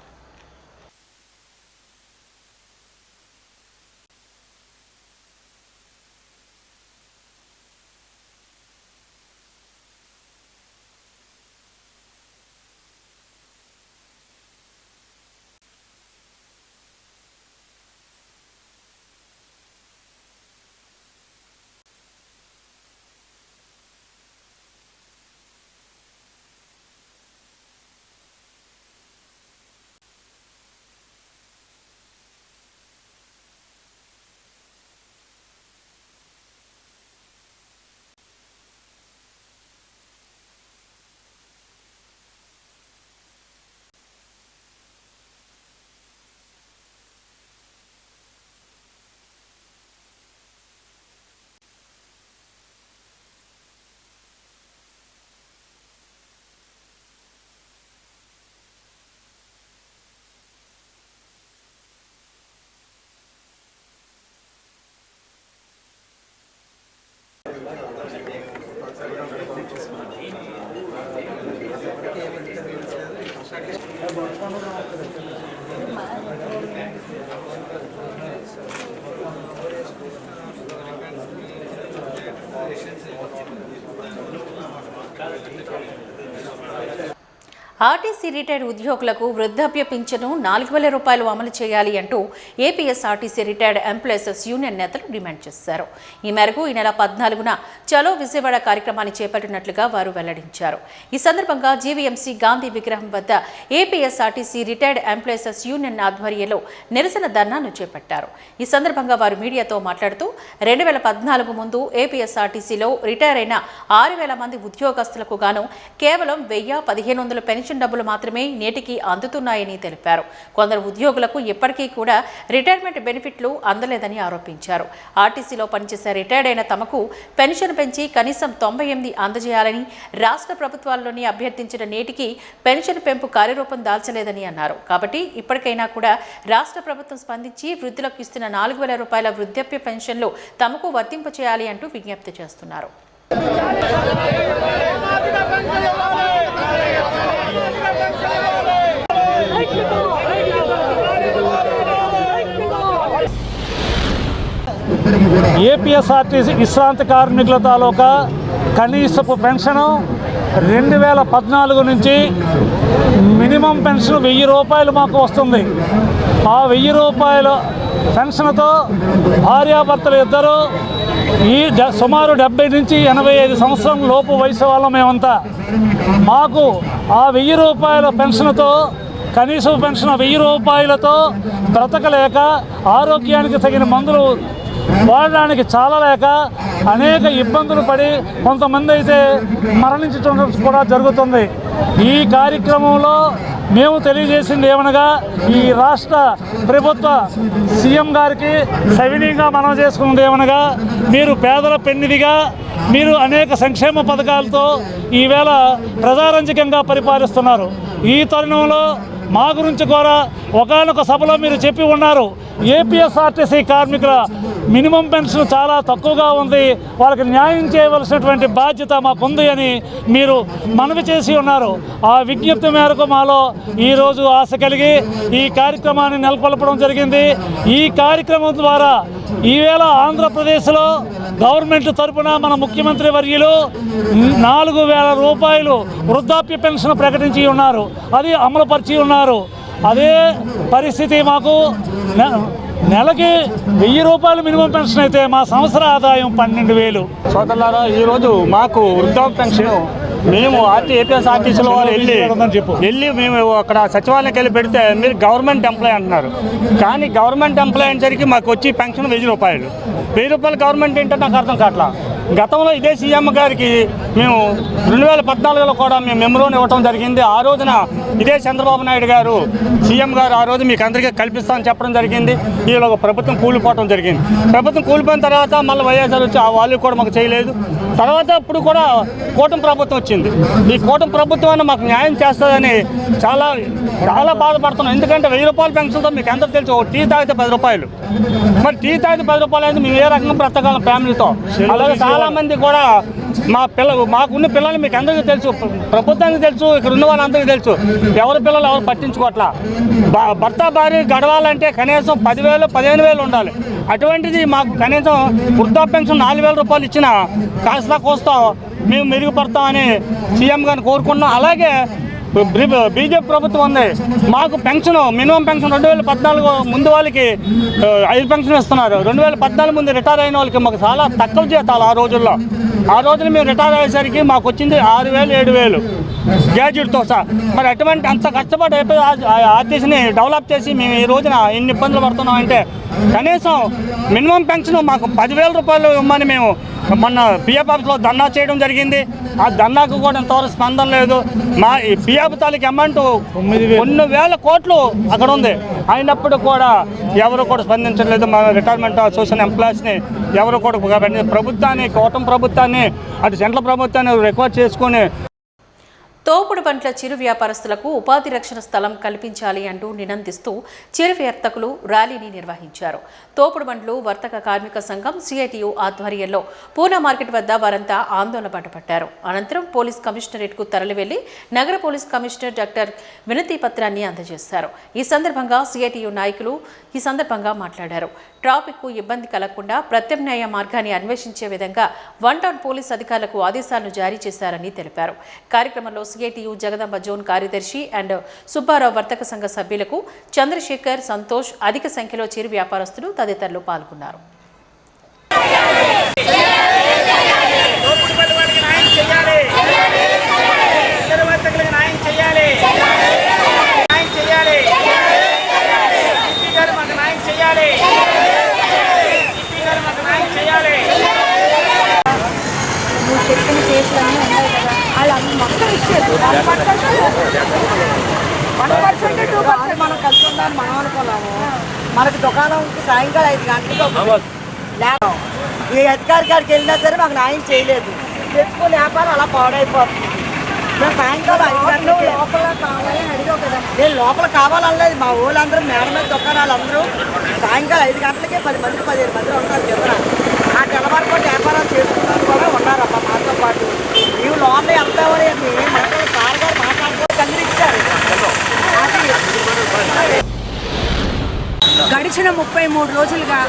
ఆర్టీసీ రిటైర్డ్ ఉద్యోగులకు వృద్ధాప్య పింఛను 4,000 రూపాయలు అమలు చేయాలి అంటూ ఏపీఎస్ఆర్టీసీ రిటైర్డ్ ఎంప్లాయీస్ యూనియన్ నేతలు డిమాండ్ చేశారు. ఈ మేరకు ఈ నెల 14న చలో విజయవాడ కార్యక్రమాన్ని చేపట్టినట్లుగా వారు వెల్లడించారు. ఈ సందర్భంగా జీవీఎంసీ గాంధీ విగ్రహం వద్ద ఏపీఎస్ఆర్టీసీ రిటైర్డ్ ఎంప్లాయీస్ యూనియన్ ఆధ్వర్యంలో నిరసన ధర్నాను చేపట్టారు. ఈ సందర్భంగా వారు మీడియాతో మాట్లాడుతూ 2014 ముందు ఏపీఎస్ఆర్టీసీలో రిటైర్ అయిన 6,000 మంది ఉద్యోగస్తులకు గాను కేవలం 1,000-1,500 పెన్షన్ డబ్బులు మాత్రమే నేటికి అందుతున్నాయని తెలిపారు. కొందరు ఉద్యోగులకు ఇప్పటికీ కూడా రిటైర్మెంట్ బెనిఫిట్లు అందలేదని ఆరోపించారు. ఆర్టీసీలో పనిచేసే రిటైర్డ్ అయిన తమకు పెన్షన్ పెంచి కనీసం 98 అందజేయాలని రాష్ట్ర ప్రభుత్వాల్లోని అభ్యర్థించిన నేటికి పెన్షన్ పెంపు కార్యరూపం దాల్చలేదని అన్నారు. కాబట్టి ఇప్పటికైనా కూడా రాష్ట్ర ప్రభుత్వం స్పందించి వృద్ధులకు ఇస్తున్న 4,000 రూపాయల వృద్ధాప్య పెన్షన్లు తమకు వర్తింపచేయాలి అంటూ విజ్ఞప్తి చేస్తున్నారు. ఏపీఎస్ఆర్టీసీ విశ్రాంతి కార్మికుల తాలూకా కనీసపు పెన్షను 2014 నుంచి మినిమం పెన్షన్ 1,000 రూపాయలు మాకు వస్తుంది. ఆ 1,000 రూపాయల పెన్షన్తో భార్యాభర్తలు ఇద్దరు ఈ సుమారు 70 నుంచి 85 సంవత్సరం లోపు వయసు వాళ్ళం మేమంతా. మాకు ఆ 1,000 రూపాయల పెన్షన్తో కనీసం పెన్షన్ 1,000 రూపాయలతో బ్రతకలేక ఆరోగ్యానికి తగిన మందులు వాడడానికి చాలా లేక అనేక ఇబ్బందులు పడి కొంతమంది అయితే మరణించడం కూడా జరుగుతుంది. ఈ కార్యక్రమంలో మేము తెలియజేసింది ఏమనగా ఈ రాష్ట్ర ప్రభుత్వ సీఎం గారికి సవినీయంగా మనం చేసుకున్నది ఏమనగా మీరు పేదల పెన్నిదిగా మీరు అనేక సంక్షేమ పథకాలతో ఈవేళ ప్రజారంజకంగా పరిపాలిస్తున్నారు. ఈ తరుణంలో మా గురించి కూడా ఒకానొక సభలో మీరు చెప్పి ఉన్నారు, ఏపీఎస్ఆర్టీసీ కార్మికుల మినిమం పెన్షన్ చాలా తక్కువగా ఉంది, వాళ్ళకి న్యాయం చేయవలసినటువంటి బాధ్యత మాకుంది అని మీరు మనవి చేసి ఉన్నారు. ఆ విజ్ఞప్తి మేరకు మాలో ఈరోజు ఆశ కలిగి ఈ కార్యక్రమాన్ని నెలకొల్పడం జరిగింది. ఈ కార్యక్రమం ద్వారా ఈవేళ ఆంధ్రప్రదేశ్లో గవర్నమెంట్ తరఫున మన ముఖ్యమంత్రి వర్యులు 4,000 రూపాయలు వృద్ధాప్య పెన్షన్ ప్రకటించి ఉన్నారు, అది అమలుపరిచి ఉన్నారు. అదే పరిస్థితి మాకు నెలకి 1,000 రూపాయలు మినిమం పెన్షన్ అయితే మా సంవత్సర ఆదాయం 12,000. సోదరులారా, ఈరోజు మాకు వృద్ధాప్య పెన్షన్ మేము ఏపీఎస్ఆర్టీసీలో వాళ్ళు వెళ్ళి మేము అక్కడ సచివాలయంకి వెళ్ళి పెడితే మీరు గవర్నమెంట్ ఎంప్లాయ్ అంటున్నారు. కానీ గవర్నమెంట్ ఎంప్లాయ్ అనేసరికి మాకు వచ్చి పెన్షన్ 1,000 రూపాయలు. 1,000 రూపాయలు గవర్నమెంట్ ఏంటో నాకు అర్థం కావట్లా. గతంలో ఇదే సీఎం గారికి మేము 2014లో కూడా మేము మెమోని ఇవ్వడం జరిగింది. ఆ రోజున ఇదే చంద్రబాబు నాయుడు గారు సీఎం గారు ఆ రోజు మీకు అందరికీ కల్పిస్తామని చెప్పడం జరిగింది. ఈలో ప్రభుత్వం కూలిపోవడం జరిగింది. ప్రభుత్వం కూలిపోయిన తర్వాత మళ్ళీ వైఎస్ఆర్ వచ్చి ఆ వాళ్ళు కూడా మాకు చేయలేదు. తర్వాత ఇప్పుడు కూడా కూటమి ప్రభుత్వం వచ్చింది. ఈ కూటమి ప్రభుత్వాన్ని మాకు న్యాయం చేస్తుందని చాలా చాలా బాధపడుతున్నాం. ఎందుకంటే 1,000 రూపాయల పెన్షన్తో మీకు అందరూ తెలుసు, టీ తాగితే 10 రూపాయలు. మరి టీ తాగితే 10 రూపాయలు అయితే మేము ఏ రకంగా బ్రతకాలం ఫ్యామిలీతో. అలాగే చాలామంది కూడా మాకున్న పిల్లలు మీకు అందరికీ తెలుసు, ప్రభుత్వానికి తెలుసు, ఇక్కడ ఉన్న వాళ్ళందరికీ తెలుసు. ఎవరి పిల్లలు ఎవరు పట్టించుకోవట్లా. భర్త భార్య గడవాలంటే కనీసం 10,000 15,000 ఉండాలి. అటువంటిది మాకు కనీసం వృద్ధాప్య పెన్షన్ 4,000 రూపాయలు ఇచ్చినా కాస్త కోస్తా మేము మెరుగుపడతామని సీఎం గారిని కోరుకుంటున్నాం. అలాగే బీజేపీ ప్రభుత్వం ఉంది, మాకు పెన్షన్ మినిమం పెన్షన్ 2014 ముందు వాళ్ళకి 5 పెన్షన్ ఇస్తున్నారు. 2014 ముందు రిటైర్ అయిన వాళ్ళకి మాకు చాలా తక్కువ జీతాలు ఆ రోజుల్లో. ఆ రోజులు మేము రిటైర్ అయ్యేసరికి మాకు వచ్చింది 6,000 7,000 గ్రాడ్యుయేట్తో సహా. మరి అటువంటి అంత కష్టపడి ఆర్టీసీని డెవలప్ చేసి మేము ఈ రోజున ఎన్ని ఇబ్బందులు పడుతున్నాం అంటే కనీసం మినిమం పెన్షన్ మాకు 10,000 రూపాయలు ఇవ్వమని మేము మొన్న పిఎఫ్ ఆఫీస్లో ధర్నా చేయడం జరిగింది. ఆ ధర్నాకు కూడా ఇంతవరకు స్పందన లేదు. మా ఈ పిఎఫ్ తాలూకు అమౌంట్ 9,000 కోట్లు అక్కడ ఉంది, అయినప్పుడు కూడా ఎవరు కూడా స్పందించలేదు. మా రిటైర్మెంట్ అసోసియేషన్ ఎంప్లాయీస్ని ఎవరు కూడా ప్రభుత్వాన్ని, కూటమి ప్రభుత్వాన్ని, అటు సెంట్రల్ ప్రభుత్వాన్ని రిక్వెస్ట్ చేసుకొని తోపుడు బండ్ల చిరు వ్యాపారస్తులకు ఉపాధి రక్షణ స్థలం కల్పించాలి అంటూ నినందిస్తూ చిరు వర్తకులు ర్యాలీని నిర్వహించారు. తోపుడు బండ్లు వర్తక కార్మిక సంఘం సిఐటియు ఆధ్వర్యంలో పూనా మార్కెట్ వద్ద వారంతా ఆందోళన బాటపట్టారు. అనంతరం పోలీస్ కమిషనరేట్కు తరలి వెళ్లి నగర పోలీస్ కమిషనర్ డాక్టర్ వినతి పత్రాన్ని అందజేశారు. ఈ సందర్భంగా సిఐటియు నాయకులు మాట్లాడారు. ట్రాఫిక్కు ఇబ్బంది కలగకుండా ప్రత్యామ్నాయ మార్గాన్ని అన్వేషించే విధంగా 1 టౌన్ పోలీస్ అధికారులకు ఆదేశాలను జారీ చేశారని తెలిపారు. కార్యక్రమంలో సిఐటియు జగదంబ జోన్ కార్యదర్శి అండ్ సుబ్బారావు వర్తక సంఘ సభ్యులకు చంద్రశేఖర్, సంతోష్, అధిక సంఖ్యలో చిరు వ్యాపారస్తులు తదితరులు పాల్గొన్నారు. చెప్పిన కేసులన్నీ ఉన్నాయి కదా, వాళ్ళు మొత్తం ఇచ్చారు. 1% 2% మనం కలిసి ఉందని మనం అనుకున్నాము. మనకి దుకాణంకి సాయంకాలం 5 గంటలకు లేక ఏ అధికారి గారికి వెళ్ళినా సరే మాకు న్యాయం చేయలేదు. తెచ్చుకునే వ్యాపారం అలా పాడైపోతుంది. మేము సాయంకాలం 5 గంటలకు లోపల కావాలని అడిగావు కదా, నేను లోపల కావాలనలేదు. మా ఊళ్ళందరూ మేడ మీద దుకాణాలు అందరూ సాయంకాలం 5 గంటలకే 10 మందికి 15 మంది ఉంటారు కదా. ఆ తెల్లవారిపోతే వ్యాపారాలు చేసుకున్నారు కూడా ఉన్నారమ్మా మాతో పాటు. నీవు లోపల వెళ్తామని మాట్లాడి సార్ గారు మాట్లాడుకోవాలి అందరూ ఇచ్చారు. గడిచిన 33 రోజులుగా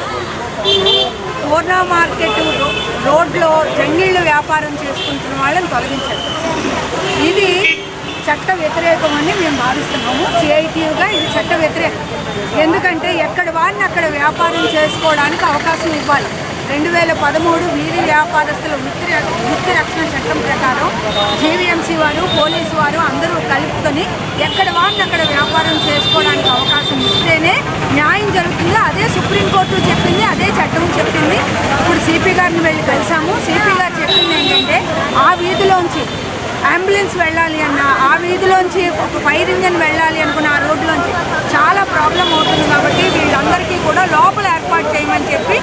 పూర్ణ మార్కెట్ రోడ్లో జంగిళ్ళు వ్యాపారం చేసుకుంటున్న వాళ్ళని తొలగించారు. ఇది చట్ట వ్యతిరేకమని మేము భావిస్తున్నాము. సిఐటియుగా ఇది చట్ట వ్యతిరేకం. ఎందుకంటే ఎక్కడ వాడిని అక్కడ వ్యాపారం చేసుకోవడానికి అవకాశం ఇవ్వాలి. 2013 వీధి వ్యాపారస్తుల వృత్తి రక్షణ చట్టం ప్రకారం జీవీఎంసీ వారు, పోలీసు వారు అందరూ కలుపుకొని ఎక్కడ వాడిని అక్కడ వ్యాపారం చేసుకోవడానికి అవకాశం ఇస్తేనే న్యాయం జరుగుతుంది. అదే సుప్రీంకోర్టు చెప్పింది, అదే చట్టం చెప్పింది. ఇప్పుడు సిపి గారిని వెళ్ళి కలిసాము. సిపి గారు చెప్పింది ఏంటంటే ఆ వీధిలోంచి అంబులెన్స్ వెళ్ళాలి అన్న, ఆ వీధిలోంచి ఒక ఫైర్ ఇంజన్ వెళ్ళాలి అనుకున్న ఆ రోడ్లోంచి చాలా ప్రాబ్లం అవుతుంది. కాబట్టి వీళ్ళందరికీ కూడా లోపల ఏర్పాటు చేయమని చెప్పి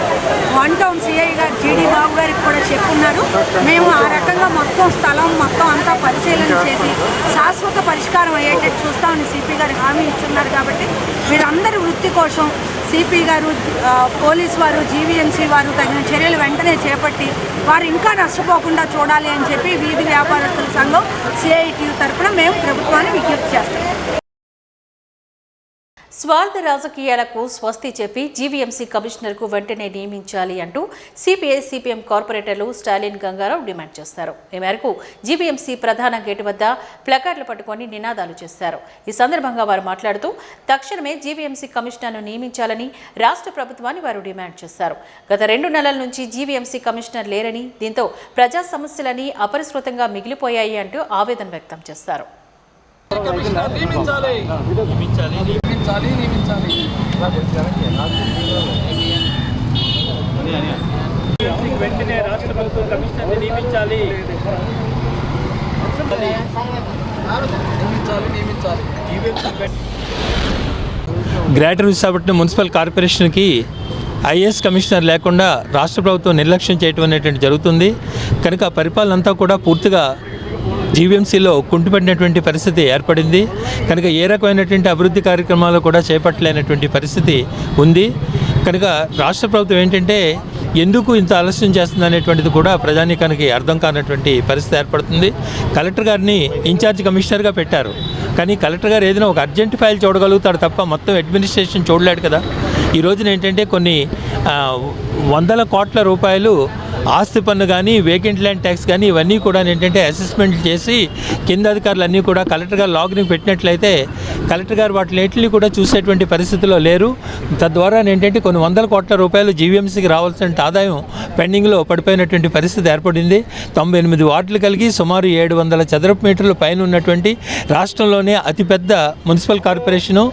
1 టౌన్ సిఐ గారు జీడి బాబు గారికి కూడా చెప్పున్నారు. మేము ఆ రకంగా మొత్తం స్థలం మొత్తం అంతా పరిశీలన చేసి శాశ్వత పరిష్కారం అయ్యేటట్టు చూస్తామని సిపి గారు హామీ ఇస్తున్నారు. కాబట్టి వీళ్ళందరి వృత్తి కోసం సిపి గారు, పోలీసు వారు, జీవీఎంసీ వారు తగిన చర్యలు వెంటనే చేపట్టి వారు ఇంకా నష్టపోకుండా చూడాలి అని చెప్పి వీధి వ్యాపారస్తుల సంఘం సిఐటియు తరఫున మేము ప్రభుత్వాన్ని విజ్ఞప్తి చేస్తాం. స్వార్థ రాజకీయాలకు స్వస్తి చెప్పి జీవీఎంసీ కమిషనర్కు వెంటనే నియమించాలి అంటూ సిపిఐ సిపిఎం కార్పొరేటర్లు స్టాలిన్ గంగారావు డిమాండ్ చేశారు. ఈ మేరకు జీవీఎంసీ ప్రధాన గేటు వద్ద ప్లకార్డులు పట్టుకొని నినాదాలు చేశారు. ఈ సందర్భంగా వారు మాట్లాడుతూ తక్షణమే జీవీఎంసీ కమిషనర్ను నియమించాలని రాష్ట్ర ప్రభుత్వాన్ని వారు డిమాండ్ చేశారు. గత 2 నెలల నుంచి జీవీఎంసీ కమిషనర్ లేరని, దీంతో ప్రజా సమస్యలని అపరిష్కృతంగా మిగిలిపోయాయి అంటూ ఆవేదన వ్యక్తం చేశారు. వెంటనే రాష్ట్ర ప్రభుత్వం కమిషనర్ని నియమించాలి. గ్రేటర్ విశాఖపట్నం మున్సిపల్ కార్పొరేషన్కి ఐఏఎస్ కమిషనర్ లేకుండా రాష్ట్ర ప్రభుత్వం నిర్లక్ష్యం చేయటం అనేటువంటి జరుగుతుంది. కనుక పరిపాలన అంతా కూడా పూర్తిగా జీవీఎంసీలో కుంటుపడినటువంటి పరిస్థితి ఏర్పడింది. కనుక ఏ రకమైనటువంటి అభివృద్ధి కార్యక్రమాలు కూడా చేపట్టలేనటువంటి పరిస్థితి ఉంది. కనుక రాష్ట్ర ప్రభుత్వం ఏంటంటే ఎందుకు ఇంత ఆలస్యం చేస్తుంది అనేటువంటిది కూడా ప్రజానీకానికి అర్థం కానటువంటి పరిస్థితి ఏర్పడుతుంది. కలెక్టర్ గారిని ఇన్ఛార్జ్ కమిషనర్గా పెట్టారు, కానీ కలెక్టర్ గారు ఏదైనా ఒక అర్జెంట్ ఫైల్ చూడగలుగుతాడు తప్ప మొత్తం అడ్మినిస్ట్రేషన్ చూడలేడు కదా. ఈ రోజున ఏంటంటే కొన్ని 100 కోట్ల రూపాయలు ఆస్తి పన్ను కానీ, వేకెంట్ ల్యాండ్ ట్యాక్స్ కానీ ఇవన్నీ కూడా ఏంటంటే అసెస్మెంట్ చేసి కింద అధికారులన్నీ కూడా కలెక్టర్ గారు లాగిన్కి పెట్టినట్లయితే కలెక్టర్ గారు వాటిని కూడా చూసేటువంటి పరిస్థితిలో లేరు. తద్వారా ఏంటంటే కొన్ని 100 కోట్ల రూపాయలు జీవీఎంసీకి రావాల్సిన ఆదాయం పెండింగ్లో పడిపోయినటువంటి పరిస్థితి ఏర్పడింది. 98 వార్డులు కలిగి సుమారు 700 చదరపు మీటర్ల పైన ఉన్నటువంటి రాష్ట్రంలోనే అతిపెద్ద మున్సిపల్ కార్పొరేషను,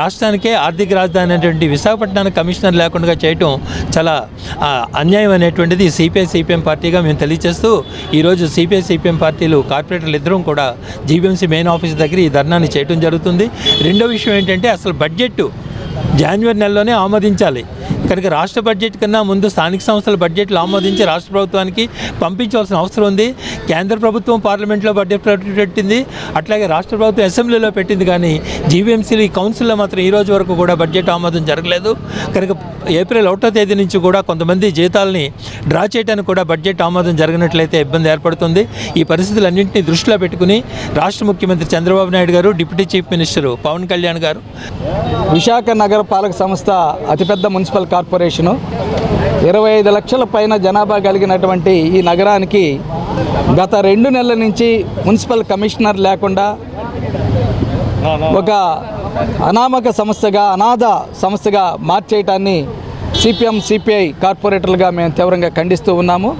రాష్ట్రానికే ఆర్థిక రాజధాని అనేటువంటి విశాఖపట్నానికి కమిషనర్ లేకుండా చేయటం చాలా అన్యాయం అనేటువంటిది సిపిఐ సిపిఎం పార్టీగా మేము తెలియజేస్తూ ఈరోజు సిపిఐ సిపిఎం పార్టీలు కార్పొరేటర్లు ఇద్దరం కూడా జీవీఎంసీ మెయిన్ ఆఫీస్ దగ్గర ఈ ధర్నాన్ని చేయడం జరుగుతుంది. రెండో విషయం ఏంటంటే అసలు బడ్జెట్ జనవరి నెలలోనే ఆమోదించాలి. కనుక రాష్ట్ర బడ్జెట్ కన్నా ముందు స్థానిక సంస్థల బడ్జెట్లు ఆమోదించి రాష్ట్ర ప్రభుత్వానికి పంపించాల్సిన అవసరం ఉంది. కేంద్ర ప్రభుత్వం పార్లమెంట్లో బడ్జెట్ పెట్టింది, అట్లాగే రాష్ట్ర ప్రభుత్వం అసెంబ్లీలో పెట్టింది, కానీ జీవీఎంసీలు కౌన్సిల్లో మాత్రం ఈ రోజు వరకు కూడా బడ్జెట్ ఆమోదం జరగలేదు. కనుక ఏప్రిల్ 1వ తేదీ నుంచి కూడా కొంతమంది జీతాలని డ్రా చేయడానికి కూడా బడ్జెట్ ఆమోదం జరిగినట్లయితే ఇబ్బంది ఏర్పడుతుంది. ఈ పరిస్థితులన్నింటినీ దృష్టిలో పెట్టుకుని రాష్ట్ర ముఖ్యమంత్రి చంద్రబాబు నాయుడు గారు, deputy chief minister Pawan Kalyan గారు, విశాఖ నగర పాలక సంస్థ అతిపెద్ద మున్సిపల్ కార్పొరేషను, 25 లక్షల పైన జనాభా కలిగినటువంటి ఈ నగరానికి గత 2 నెలల నుంచి మున్సిపల్ కమిషనర్ లేకుండా ఒక అనామక సంస్థగా, అనాథ సంస్థగా మార్చేయటాన్ని సిపిఎం సిపిఐ కార్పొరేటర్లుగా మేము తీవ్రంగా ఖండిస్తూ ఉన్నాము.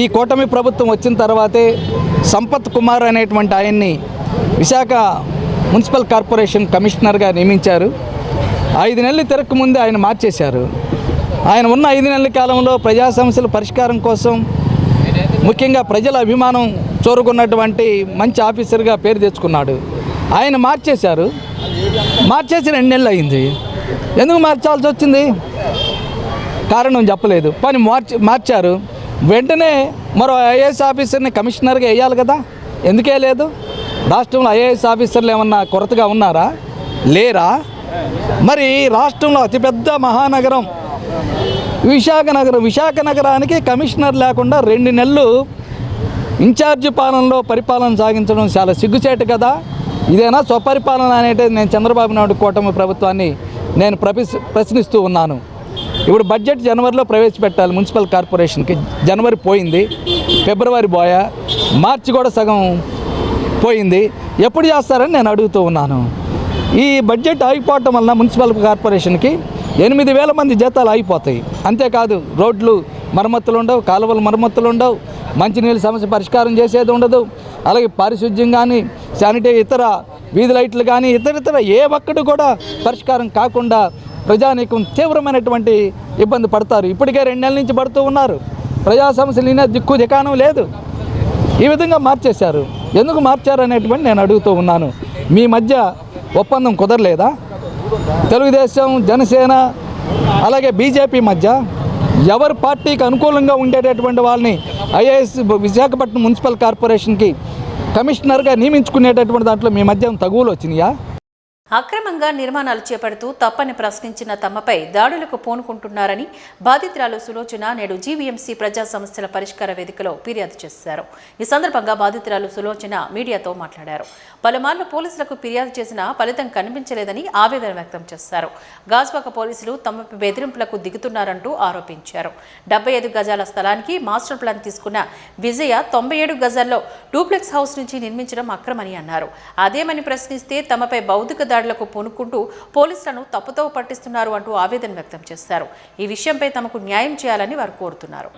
ఈ కూటమి ప్రభుత్వం వచ్చిన తర్వాతే సంపత్ కుమార్ అనేటువంటి ఆయన్ని విశాఖ మున్సిపల్ కార్పొరేషన్ కమిషనర్గా నియమించారు. 5 నెలలు తిరగకముందే ఆయన మార్చేశారు. ఆయన ఉన్న 5 నెలల కాలంలో ప్రజా సమస్యల పరిష్కారం కోసం, ముఖ్యంగా ప్రజల అభిమానం చూరుకున్నటువంటి మంచి ఆఫీసర్గా పేరు తెచ్చుకున్నాడు. ఆయన మార్చేశారు. మార్చేసి 2 నెలలు అయింది. ఎందుకు మార్చాల్సి వచ్చింది? కారణం చెప్పలేదు. పని మార్చారు. వెంటనే మరో ఐఏఎస్ ఆఫీసర్ని కమిషనర్గా వేయాలి కదా, ఎందుకే లేదు? రాష్ట్రంలో ఐఏఎస్ ఆఫీసర్లు ఏమన్నా కొరతగా ఉన్నారా? లేరా? మరి రాష్ట్రంలో అతిపెద్ద మహానగరం విశాఖ నగరానికి కమిషనర్ లేకుండా 2 నెలలు ఇన్ఛార్జి పాలనలో పరిపాలన సాగించడం చాలా సిగ్గుచేటు కదా. ఇదేనా స్వపరిపాలన అనేది నేను చంద్రబాబు నాయుడు కూటమి ప్రభుత్వాన్ని నేను ప్రశ్నిస్తూ ఉన్నాను. ఇప్పుడు బడ్జెట్ జనవరిలో ప్రవేశపెట్టాలి మున్సిపల్ కార్పొరేషన్కి. జనవరి పోయింది, ఫిబ్రవరి పోయా, మార్చి కూడా సగం పోయింది. ఎప్పుడు చేస్తారని నేను అడుగుతూ ఉన్నాను. ఈ బడ్జెట్ ఆగిపోవటం వలన మున్సిపల్ కార్పొరేషన్కి 8,000 మంది జీతాలు అయిపోతాయి. అంతేకాదు రోడ్లు మరమ్మతులు ఉండవు, కాలువలు మరమ్మతులు ఉండవు, మంచినీళ్ళ సమస్య పరిష్కారం చేసేది ఉండదు. అలాగే పారిశుద్ధ్యం కానీ, ఇతర వీధి లైట్లు కానీ ఇతర ఏ ఒక్కటి కూడా పరిష్కారం కాకుండా ప్రజానీకం తీవ్రమైనటువంటి ఇబ్బంది పడతారు. ఇప్పటికే 2 నెలల నుంచి పడుతూ ఉన్నారు. ప్రజా సమస్యలు ఇనే దిక్కు దికాణం లేదు. ఈ విధంగా మార్చేశారు. ఎందుకు మార్చారు అనేటువంటి నేను అడుగుతూ ఉన్నాను. మీ మధ్య ఒప్పందం కుదరలేదా? తెలుగుదేశం, జనసేన అలాగే బీజేపీ మధ్య ఎవరి పార్టీకి అనుకూలంగా ఉండేటటువంటి వాళ్ళని ఐఏఎస్ విశాఖపట్నం మున్సిపల్ కార్పొరేషన్కి కమిషనర్గా నియమించుకునేటటువంటి దాంట్లో మీ మధ్య తగువులు వచ్చినాయా? అక్రమంగా నిర్మాణాలు చేపడుతూ తప్పని ప్రశ్నించిన తమపై దాడులకు పూనుకుంటున్నారని బాధితురాలు సులోచన నేడు జీవీఎంసీ ప్రజా సమస్యల పరిష్కార వేదికలో ఫిర్యాదు చేశారు. ఈ సందర్భంగా బాధితురాలు సులోచన మీడియాతో మాట్లాడారు. పలుమార్లు పోలీసులకు ఫిర్యాదు చేసినా ఫలితం కనిపించలేదని ఆవేదన వ్యక్తం చేశారు. గాజువాక పోలీసులు తమపై బెదిరింపులకు దిగుతున్నారంటూ ఆరోపించారు. 75 గజాల స్థలానికి మాస్టర్ ప్లాన్ తీసుకున్న విజయ 97 గజాల్లో డూప్లెక్స్ హౌస్ నుంచి నిర్మించడం అక్రమని అన్నారు. అదేమని ప్రశ్నిస్తే తమపై భౌతిక దాడులకు పూనుకుంటూ పోలీసులను తప్పుతో పట్టిస్తున్నారు అంటూ ఆవేదన వ్యక్తం చేశారు. ఈ విషయంపై తమకు న్యాయం చేయాలని వారు కోరుతున్నారు.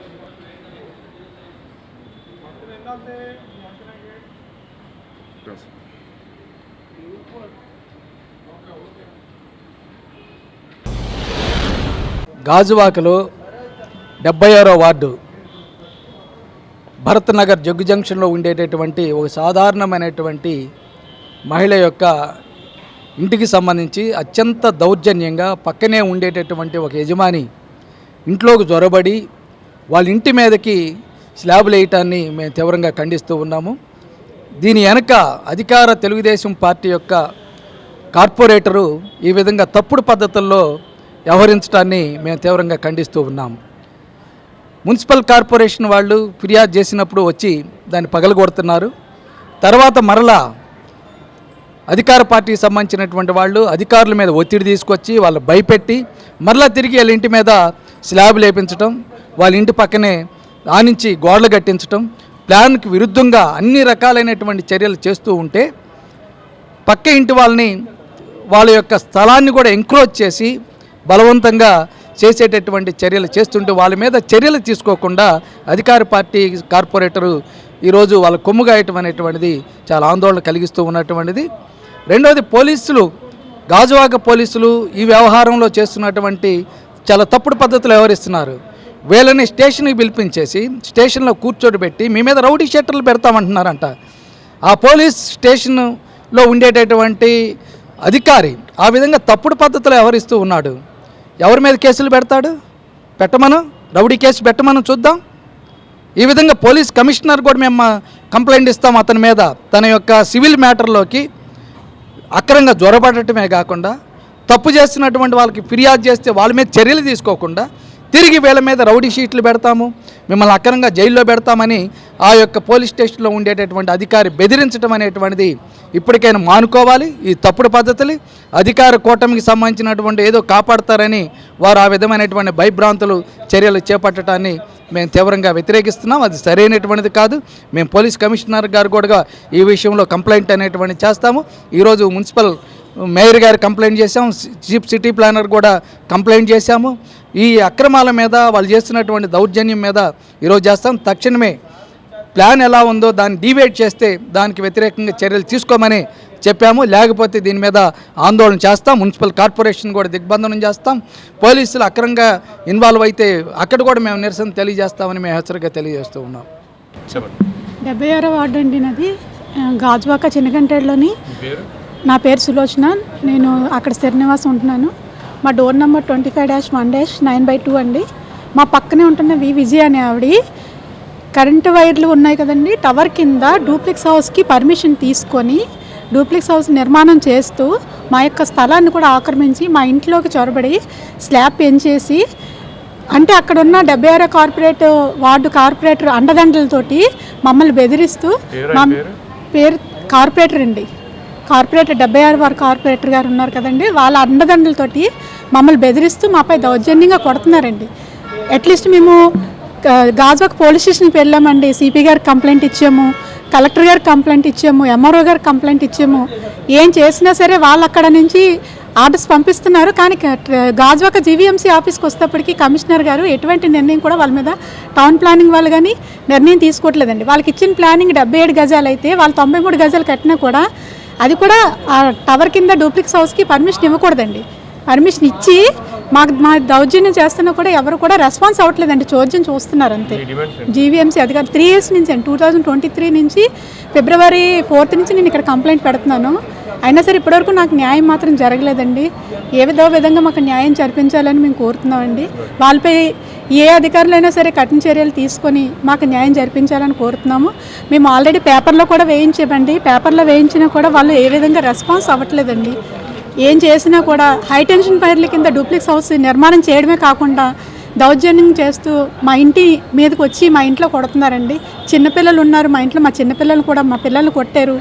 గాజువాకలో 76వ వార్డు భరత్ నగర్ జగ్గు జంక్షన్లో ఉండేటటువంటి ఒక సాధారణమైనటువంటి మహిళ యొక్క ఇంటికి సంబంధించి అత్యంత దౌర్జన్యంగా పక్కనే ఉండేటటువంటి ఒక యజమాని ఇంట్లోకి జొరబడి వాళ్ళ ఇంటి మీదకి స్లాబులు వేయటాన్ని మేము తీవ్రంగా ఖండిస్తూ ఉన్నాము. దీని వెనక అధికార తెలుగుదేశం పార్టీ యొక్క కార్పొరేటరు ఈ విధంగా తప్పుడు పద్ధతుల్లో వ్యవహరించడాన్ని మేము తీవ్రంగా ఖండిస్తూ ఉన్నాము. మున్సిపల్ కార్పొరేషన్ వాళ్ళు ఫిర్యాదు చేసినప్పుడు వచ్చి దాన్ని పగలగొడుతున్నారు. తర్వాత మరలా అధికార పార్టీకి సంబంధించినటువంటి వాళ్ళు అధికారుల మీద ఒత్తిడి తీసుకొచ్చి వాళ్ళు భయపెట్టి మరలా తిరిగి వాళ్ళ ఇంటి మీద స్లాబ్ లేపించడం, వాళ్ళ ఇంటి పక్కనే ఆనించి గోడలు కట్టించడం, ప్లాన్కి విరుద్ధంగా అన్ని రకాలైనటువంటి చర్యలు చేస్తూ ఉంటే పక్క ఇంటి వాళ్ళని వాళ్ళ యొక్క స్థలాన్ని కూడా ఎంక్రోచ్ చేసి బలవంతంగా చేసేటటువంటి చర్యలు చేస్తుంటే వాళ్ళ మీద చర్యలు తీసుకోకుండా అధికార పార్టీ కార్పొరేటరు ఈరోజు వాళ్ళ కొమ్ముగాయటం అనేటువంటిది చాలా ఆందోళన కలిగిస్తూ ఉన్నటువంటిది. రెండవది పోలీసులు, గాజువాక పోలీసులు ఈ వ్యవహారంలో చేస్తున్నటువంటి చాలా తప్పుడు పద్ధతులు వ్యవహరిస్తున్నారు. వీళ్ళని స్టేషన్కి పిలిపించేసి స్టేషన్లో కూర్చోబెట్టి మీ మీద రౌడీ షీటర్లు పెడతామంటున్నారంట. ఆ పోలీస్ స్టేషన్లో ఉండేటటువంటి అధికారి ఆ విధంగా తప్పుడు పద్ధతులు వ్యవహరిస్తూ ఉన్నాడు. ఎవరి మీద కేసులు పెడతాడు? పెట్టమను, రౌడీ కేసు పెట్టమను చూద్దాం. ఈ విధంగా పోలీస్ కమిషనర్ కూడా మేము కంప్లైంట్ ఇస్తాం అతని మీద. తన యొక్క సివిల్ మ్యాటర్లోకి అక్రంగా జ్వరపడటమే కాకుండా తప్పు చేస్తున్నటువంటి వాళ్ళకి ఫిర్యాదు చేస్తే వాళ్ళ మీద చర్యలు తీసుకోకుండా తిరిగి వీళ్ళ మీద రౌడీ షీట్లు పెడతాము, మిమ్మల్ని అక్రంగా జైల్లో పెడతామని ఆ యొక్క పోలీస్ స్టేషన్లో ఉండేటటువంటి అధికారి బెదిరించడం అనేటువంటిది ఇప్పటికైనా మానుకోవాలి. ఈ తప్పుడు పద్ధతులు అధికార కూటమికి సంబంధించినటువంటి ఏదో కాపాడతారని వారు ఆ విధమైనటువంటి భయభ్రాంతులు చర్యలు చేపట్టడాన్ని మేము తీవ్రంగా వ్యతిరేకిస్తున్నాం. అది సరైనటువంటిది కాదు. మేము పోలీస్ కమిషనర్ గారు కూడా ఈ విషయంలో కంప్లైంట్ అనేటువంటిది చేస్తాము. ఈరోజు మున్సిపల్ మేయర్ గారు కంప్లైంట్ చేశాం, చీఫ్ సిటీ ప్లానర్ కూడా కంప్లైంట్ చేశాము. ఈ అక్రమాల మీద వాళ్ళు చేస్తున్నటువంటి దౌర్జన్యం మీద ఈరోజు చేస్తాం. తక్షణమే ప్లాన్ ఎలా ఉందో దాన్ని డివేట్ చేస్తే దానికి వ్యతిరేకంగా చర్యలు తీసుకోమని చెప్పాము. లేకపోతే దీని మీద ఆందోళన చేస్తాం. మున్సిపల్ కార్పొరేషన్ కూడా దిగ్బంధనం చేస్తాం. పోలీసులు అక్రమంగా ఇన్వాల్వ్ అయితే అక్కడ కూడా మేము నిరసన తెలియజేస్తామని మేము హెచ్చరికగా తెలియజేస్తూ ఉన్నాం. 76వ వార్డు అండి నాది, గాజువాక చిన్నగంటేడులోని. నా పేరు సులోచన, నేను అక్కడ శ్రీనివాసం ఉంటున్నాను. మా డోర్ నెంబర్ 25-1-9/2 అండి. మా పక్కనే ఉంటున్న విజయ అనే ఆవిడ కరెంటు వైర్లు ఉన్నాయి కదండి, టవర్ కింద డూప్లెక్స్ హౌస్కి పర్మిషన్ తీసుకొని డూప్లెక్స్ హౌస్ నిర్మాణం చేస్తూ మా యొక్క స్థలాన్ని కూడా ఆక్రమించి మా ఇంట్లోకి చొరబడి స్లాబ్ పెంచేసి, అంటే అక్కడ ఉన్న 76 వార్డు కార్పొరేటర్ అండదండలతోటి మమ్మల్ని బెదిరిస్తూ, మా పేరు కార్పొరేటర్ అండి, కార్పొరేటర్ 76 వారు కార్పొరేటర్ గారు ఉన్నారు కదండి, వాళ్ళ అండదండలతోటి మమ్మల్ని బెదిరిస్తూ మాపై దౌర్జన్యంగా కొడుతున్నారండి. అట్లీస్ట్ మేము గాజువాక పోలీస్ స్టేషన్కి వెళ్ళామండి, సిపి గారికి కంప్లైంట్ ఇచ్చాము, కలెక్టర్ గారికి కంప్లైంట్ ఇచ్చాము, ఎంఆర్ఓ గారికి కంప్లైంట్ ఇచ్చాము. ఏం చేసినా సరే వాళ్ళు అక్కడ నుంచి ఆర్డర్స్ పంపిస్తున్నారు. కానీ గాజువాక జీవీఎంసీ ఆఫీస్కి వచ్చేటప్పటికి కమిషనర్ గారు ఎటువంటి నిర్ణయం కూడా వాళ్ళ మీద టౌన్ ప్లానింగ్ వాళ్ళు కానీ నిర్ణయం తీసుకోవట్లేదండి. వాళ్ళకి ఇచ్చిన ప్లానింగ్ 77 గజాలు అయితే వాళ్ళు 93 గజాలు కట్టినా కూడా అది కూడా ఆ టవర్ కింద డూప్లెక్స్ హౌస్కి పర్మిషన్ ఇవ్వకూడదండి. పర్మిషన్ ఇచ్చి మా దౌర్జన్యం చేస్తున్నా కూడా ఎవరు కూడా రెస్పాన్స్ అవ్వట్లేదండి, చోద్యం చూస్తున్నారు అంతే. జీవీఎంసీ అధికారులు 3 years నుంచి అండి, 2023 నుంచి February 4th నుంచి నేను ఇక్కడ కంప్లైంట్ పెడుతున్నాను. అయినా సరే ఇప్పటివరకు నాకు న్యాయం మాత్రం జరగలేదండి. ఏ విధంగా మాకు న్యాయం జరిపించాలని మేము కోరుతున్నామండి. వాళ్ళపై ఏ అధికారులైనా సరే కఠిన చర్యలు తీసుకొని మాకు న్యాయం జరిపించాలని కోరుతున్నాము. మేము ఆల్రెడీ పేపర్లో కూడా వేయించామండి. పేపర్లో వేయించినా కూడా వాళ్ళు ఏ విధంగా రెస్పాన్స్ అవ్వట్లేదండి. ఏం చేసినా కూడా హై టెన్షన్ వైర్ల కింద డూప్లెక్స్ హౌస్ నిర్మాణం చేయడమే కాకుండా దౌర్జన్యం చేస్తూ మా ఇంటి మీదకి వచ్చి మా ఇంట్లో కొడుతున్నారండి. చిన్నపిల్లలు ఉన్నారు మా ఇంట్లో, మా చిన్నపిల్లలు కూడా మా పిల్లలు కొట్టారు,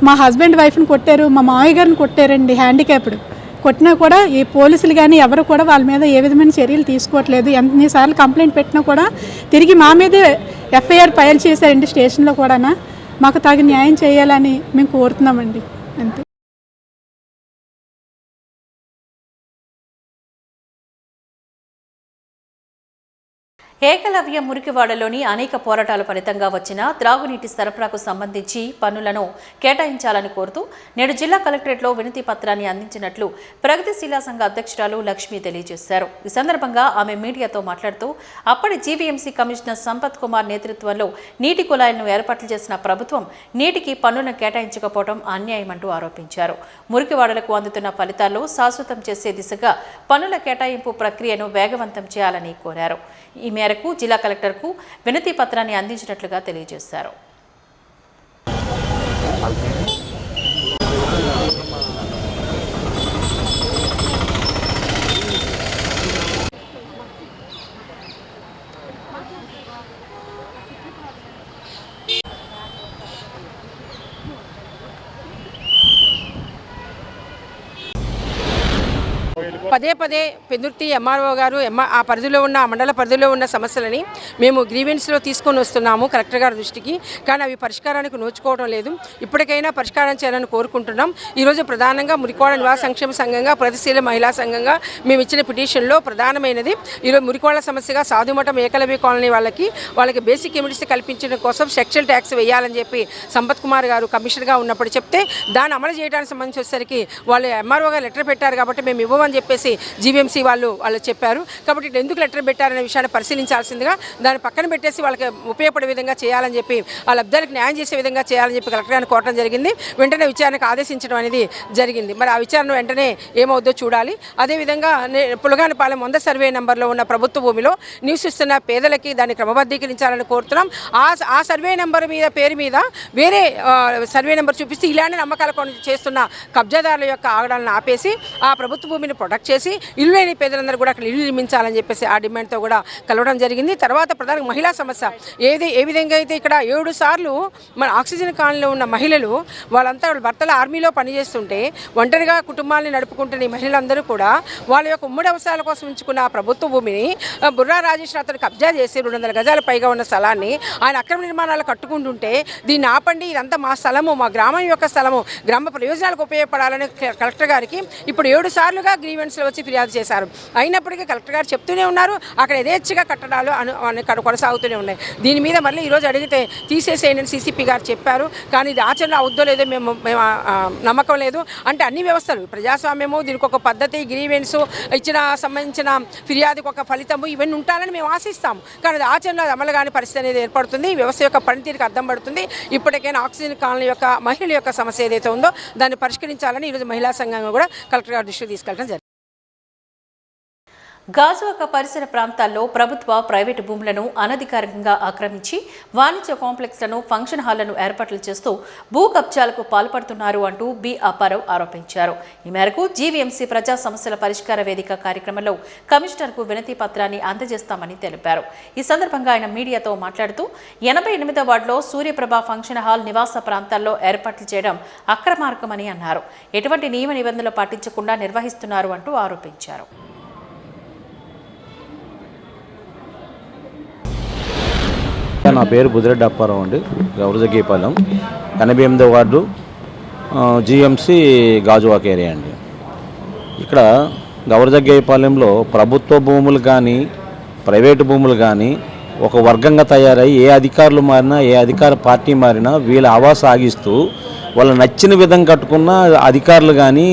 మా హస్బెండ్ వైఫ్ని కొట్టారు, మా మామయ్య గారిని కొట్టారండి హ్యాండిక్యాప్డ్. కొట్టినా కూడా ఈ పోలీసులు కానీ ఎవరు కూడా వాళ్ళ మీద ఏ విధమైన చర్యలు తీసుకోవట్లేదు. ఎన్నిసార్లు కంప్లైంట్ పెట్టినా కూడా తిరిగి మా మీదే ఎఫ్ఐఆర్ ఫైల్ చేశారండి స్టేషన్లో కూడా. మాకు తగిన న్యాయం చేయాలని మేము కోరుతున్నామండి అంతే. ఏకలవ్య మురికివాడలోని అనేక పోరాటాల ఫలితంగా వచ్చిన త్రాగునీటి సరఫరాకు సంబంధించి పన్నులను కేటాయించాలని కోరుతూ నేడు జిల్లా కలెక్టరేట్లో వినతి పత్రాన్ని అందించినట్లు ప్రగతిశీల సంఘ అధ్యక్షురాలు లక్ష్మి తెలియజేశారు. ఈ సందర్భంగా ఆమె మీడియాతో మాట్లాడుతూ అప్పటి జీవీఎంసీ కమిషనర్ సంపత్ కుమార్ నేతృత్వంలో నీటి కుళాయిలను ఏర్పాట్లు చేసిన ప్రభుత్వం నీటికి పన్నులను కేటాయించకపోవడం అన్యాయమంటూ ఆరోపించారు. మురికివాడలకు అందుతున్న ఫలితాల్లో శాశ్వతం చేసే దిశగా పన్నుల కేటాయింపు ప్రక్రియను వేగవంతం చేయాలని కోరారు. ఈ మేరకు జిల్లా కలెక్టర్కు వినతి పత్రాన్ని అందించినట్లుగా తెలియజేశారు. పదే పదే పెందుర్తి ఎంఆర్ఓ గారు ఆ పరిధిలో ఉన్న మండల పరిధిలో ఉన్న సమస్యలని మేము గ్రీవెన్స్లో తీసుకొని వస్తున్నాము కలెక్టర్ గారి దృష్టికి. కానీ అవి పరిష్కారానికి నోచుకోవడం లేదు. ఇప్పటికైనా పరిష్కారం చేయాలని కోరుకుంటున్నాం. ఈరోజు ప్రధానంగా మురికివాడ నివాస సంక్షేమ సంఘంగా ప్రగతిశీల మహిళా సంఘంగా మేము ఇచ్చిన పిటిషన్లో ప్రధానమైనది ఈరోజు మురికివాడ సమస్యగా సాధుమఠం ఏకలవ్య కాలనీ వాళ్ళకి బేసిక్ ఎమ్యూనిటీస్ కల్పించడం కోసం సెక్షువల్ ట్యాక్స్ వేయాలని చెప్పి సంపత్ కుమార్ గారు కమిషనర్గా ఉన్నప్పుడు చెప్తే దాన్ని అమలు చేయడానికి సంబంధించి వచ్చేసరికి వాళ్ళు ఎంఆర్ఓ గారు లెటర్ పెట్టారు కాబట్టి మేము ఇవ్వమని చెప్పేసి జీవీఎంసీ వాళ్ళు చెప్పారు. కాబట్టి ఎందుకు లెటర్ పెట్టారనే విషయాన్ని పరిశీలించాల్సిందిగా దాన్ని పక్కన పెట్టేసి వాళ్ళకి ఉపయోగపడే విధంగా చేయాలని చెప్పి వాళ్ళ లబ్ధాలకు న్యాయం చేసే విధంగా చేయాలని చెప్పి కలెక్టర్ గారిని కోరడం జరిగింది. వెంటనే విచారణకు ఆదేశించడం అనేది జరిగింది. మరి ఆ విచారణ వెంటనే ఏమవుద్దో చూడాలి. అదేవిధంగా పులగానపాలెం 100 సర్వే నెంబర్లో ఉన్న ప్రభుత్వ భూమిలో నివసిస్తున్న పేదలకి దాన్ని క్రమబద్ధీకరించాలని కోరుతున్నాం. ఆ సర్వే నెంబర్ పేరు మీద వేరే సర్వే నెంబర్ చూపిస్తే ఇలాంటి నమ్మకాలు చేస్తున్న కబ్జాదారుల యొక్క ఆగడాలను ఆపేసి ఆ ప్రభుత్వ భూమిని ప్రొటెక్ట్ చేసి ఇల్లు లేని పేదలందరూ కూడా అక్కడ ఇల్లు నిర్మించాలని చెప్పేసి ఆ డిమాండ్తో కూడా కలవడం జరిగింది. తర్వాత ప్రధాన మహిళా సమస్య ఏ విధంగా అయితే ఇక్కడ 7 సార్లు మన ఆక్సిజన్ కాలనీలో ఉన్న మహిళలు వాళ్ళంతా వాళ్ళ భర్తల ఆర్మీలో పనిచేస్తుంటే ఒంటరిగా కుటుంబాన్ని నడుపుకుంటున్న ఈ మహిళలందరూ కూడా వాళ్ళ యొక్క ఉమ్మడి అవసరాల కోసం ఉంచుకున్న ఆ ప్రభుత్వ భూమిని బుర్రా రాజేష్ అతను కబ్జా చేసి 200 గజాల పైగా ఉన్న స్థలాన్ని ఆయన అక్రమ నిర్మాణాలు కట్టుకుంటుంటే దీన్ని ఆపండి, ఇదంతా మా స్థలము, మా గ్రామం యొక్క స్థలము, గ్రామ ప్రయోజనాలకు ఉపయోగపడాలని కలెక్టర్ గారికి ఇప్పుడు 7 సార్లుగా గ్రీవెన్స్లో వచ్చి ఫిర్యాదు చేశారు. అయినప్పటికీ కలెక్టర్ గారు చెప్తూనే ఉన్నారు అక్కడ యథేచ్ఛగా కట్టడాలు కొనసాగుతూనే ఉన్నాయి. దీని మీద మళ్ళీ ఈరోజు అడిగితే తీసేసేయండి సీసీపీ గారు చెప్పారు. కానీ ఇది ఆచరణ అవుద్దో లేదో మేము నమ్మకం లేదు. అంటే అన్ని వ్యవస్థలు ప్రజాస్వామ్యము, దీనికి ఒక పద్ధతి, గ్రీవెన్స్ సంబంధించిన ఫిర్యాదుకు ఒక ఫలితము ఇవన్నీ ఉంటాలని మేము ఆశిస్తాము. కానీ అది ఆచరణలో అమలు కాని పరిస్థితి అనేది ఏర్పడుతుంది. ఈ వ్యవస్థ యొక్క పనితీరుకి అర్థం పడుతుంది. ఇప్పటికైనా ఆక్సిజన్ కాలనీ యొక్క మహిళల యొక్క సమస్య ఏదైతే ఉందో దాన్ని పరిష్కరించాలని ఈరోజు మహిళా సంఘంగా కూడా కలెక్టర్ గారి దృష్టికి తీసుకెళ్ళడం జరిగింది. గాజువాక పరిసర ప్రాంతాల్లో ప్రభుత్వ ప్రైవేటు భూములను అనధికారికంగా ఆక్రమించి వాణిజ్య కాంప్లెక్స్లను, ఫంక్షన్ హాళ్లను ఏర్పాట్లు చేస్తూ భూ కబ్జాలకు పాల్పడుతున్నారు అంటూ బి అప్పారావు ఆరోపించారు. ఈ మేరకు జీవీఎంసీ ప్రజా సమస్యల పరిష్కార వేదిక కార్యక్రమంలో కమిషనర్కు వినతి పత్రాన్ని అందజేస్తామని తెలిపారు. ఈ సందర్భంగా ఆయన మీడియాతో మాట్లాడుతూ 88వ వార్డులో సూర్యప్రభ ఫంక్షన్ హాల్ నివాస ప్రాంతాల్లో ఏర్పాట్లు చేయడం అక్రమార్గమని అన్నారు. ఎటువంటి నియమ నిబంధనలు పాటించకుండా నిర్వహిస్తున్నారు అంటూ ఆరోపించారు. నా పేరు బుదిరెడ్డి అప్పారావు అండి, గౌరజగీపాలెం 88వ వార్డు జీఎంసీ గాజువాక ఏరియా అండి. ఇక్కడ గౌరజగ్గయ్యపాలెంలో ప్రభుత్వ భూములు కానీ ప్రైవేటు భూములు కానీ ఒక వర్గంగా తయారై ఏ అధికారులు మారినా ఏ అధికార పార్టీ మారినా వీళ్ళ హవా సాగిస్తూ వాళ్ళు నచ్చిన విధంగా కట్టుకున్న అధికారులు కానీ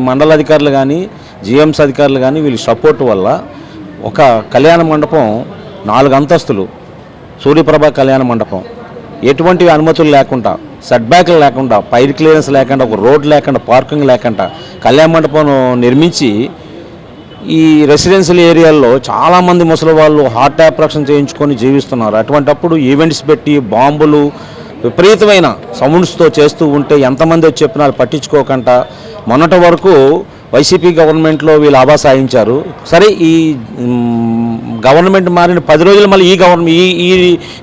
మండల అధికారులు కానీ జిఎంసీ అధికారులు కానీ వీళ్ళ సపోర్ట్ వల్ల ఒక కళ్యాణ మండపం 4 అంతస్తులు సూర్యప్రభ కళ్యాణ మండపం ఎటువంటి అనుమతులు లేకుండా సెట్బ్యాక్లు లేకుండా పైర్ క్లియరెన్స్ లేకుండా ఒక రోడ్ లేకుండా పార్కింగ్ లేకుండా కళ్యాణ మండపం నిర్మించి ఈ రెసిడెన్షియల్ ఏరియాల్లో చాలామంది ముసలి వాళ్ళు హార్ట్ ఆపరేషన్ చేయించుకొని జీవిస్తున్నారు. అటువంటప్పుడు ఈవెంట్స్ పెట్టి బాంబులు విపరీతమైన సౌండ్స్తో చేస్తూ ఉంటే ఎంతమంది వచ్చి చెప్పినా పట్టించుకోకుండా మొన్నటి వరకు వైసీపీ గవర్నమెంట్లో వీళ్ళు ఆభా సాయించారు. సరే ఈ గవర్నమెంట్ మారిన 10 రోజులు మళ్ళీ ఈ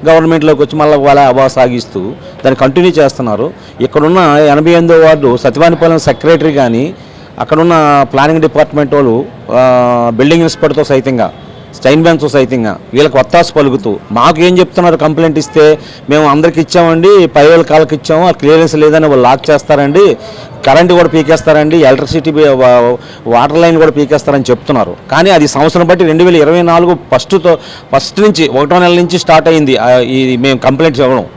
గవర్నమెంట్లోకి వచ్చి మళ్ళీ వాళ్ళ ఆభా సాగిస్తూ దాన్ని కంటిన్యూ చేస్తున్నారు. ఇక్కడున్న 88వ వార్డు సత్యవానిపాలెం సెక్రటరీ కానీ అక్కడున్న ప్లానింగ్ డిపార్ట్మెంట్ వాళ్ళు బిల్డింగ్ ఇన్స్పెక్టర్తో సైతంగా స్టైన్ బ్యాంక్తో సైతంగా వీళ్ళకి ఒత్తాసు పలుకుతూ మాకు ఏం చెప్తున్నారు, కంప్లైంట్ ఇస్తే మేము అందరికి ఇచ్చామండి, 10,000 కాళ్ళకి ఇచ్చాము, ఆ క్లియరెన్స్ లేదని వాళ్ళు లాక్ చేస్తారండి, కరెంటు కూడా పీకేస్తారండి, ఎలక్ట్రిసిటీ వాటర్ లైన్ కూడా పీకేస్తారని చెప్తున్నారు. కానీ అది సంవత్సరం బట్టి 2024 ఫస్ట్ నుంచి 1వ నెల నుంచి స్టార్ట్ అయింది ఇది మేము కంప్లైంట్స్ ఇవ్వడం.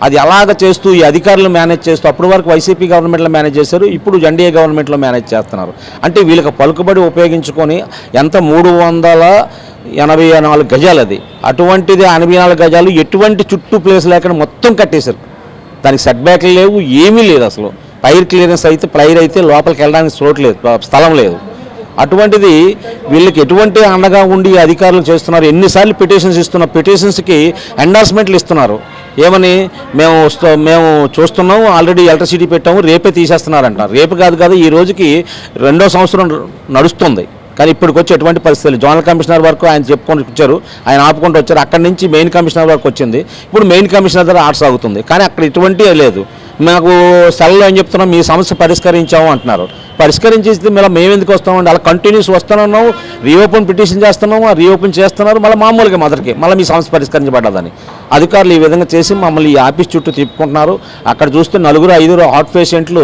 అది అలాగ చేస్తూ ఈ అధికారులు మేనేజ్ చేస్తూ అప్పటి వరకు వైసీపీ గవర్నమెంట్లో మేనేజ్ చేశారు, ఇప్పుడు ఎన్డీఏ గవర్నమెంట్లో మేనేజ్ చేస్తున్నారు. అంటే వీళ్ళకి పలుకుబడి ఉపయోగించుకొని ఎంత 384 గజాలు అది, అటువంటిది 84 గజాలు ఎటువంటి చుట్టూ ప్లేస్ లేకుండా మొత్తం కట్టేశారు. దానికి సెట్ బ్యాక్లు లేవు, ఏమీ లేదు. అసలు పైర్ క్లియరెన్స్ అయితే ప్లైర్ అయితే లోపలికి వెళ్ళడానికి చోటు లేదు, స్థలం లేదు. అటువంటిది వీళ్ళకి ఎటువంటి అండగా ఉండి అధికారులు చేస్తున్నారు. ఎన్నిసార్లు పిటిషన్స్ ఇస్తున్నారు, పిటిషన్స్కి ఎండార్స్మెంట్లు ఇస్తున్నారు. ఏమని మేము చూస్తున్నాం, ఆల్రెడీ ఎలక్ట్రిసిటీ పెట్టాము, రేపే తీసేస్తున్నారంట. రేపు కాదు ఈ రోజుకి 2వ సంవత్సరం నడుస్తుంది. కానీ ఇప్పటికి వచ్చి ఎటువంటి పరిస్థితులు, జోనల్ కమిషనర్ వరకు ఆయన చెప్పుకొని వచ్చారు, ఆయన ఆపుకుంటూ వచ్చారు. అక్కడి నుంచి మెయిన్ కమిషనర్ వరకు వచ్చింది. ఇప్పుడు మెయిన్ కమిషనర్ దగ్గర ఆర్డర్ సాగుతుంది. కానీ అక్కడ ఎటువంటి లేదు. మాకు సెల్లో ఏం చెప్తున్నాం, మీ సమస్య పరిష్కరించాము అంటున్నారు. పరిష్కరించేస్తే మళ్ళీ మేము ఎందుకు వస్తామండి, అలా కంటిన్యూస్ వస్తున్నాము, రీఓపెన్ పిటిషన్ చేస్తున్నాము, రీఓపెన్ చేస్తున్నారు, మళ్ళీ మామూలుగా మొదటికి మళ్ళీ మీ సమస్య పరిష్కరించబడ్డదని అధికారులు ఈ విధంగా చేసి మమ్మల్ని ఈ ఆఫీస్ చుట్టూ తిప్పుకుంటున్నారు. అక్కడ చూస్తే 4-5 హార్ట్ పేషెంట్లు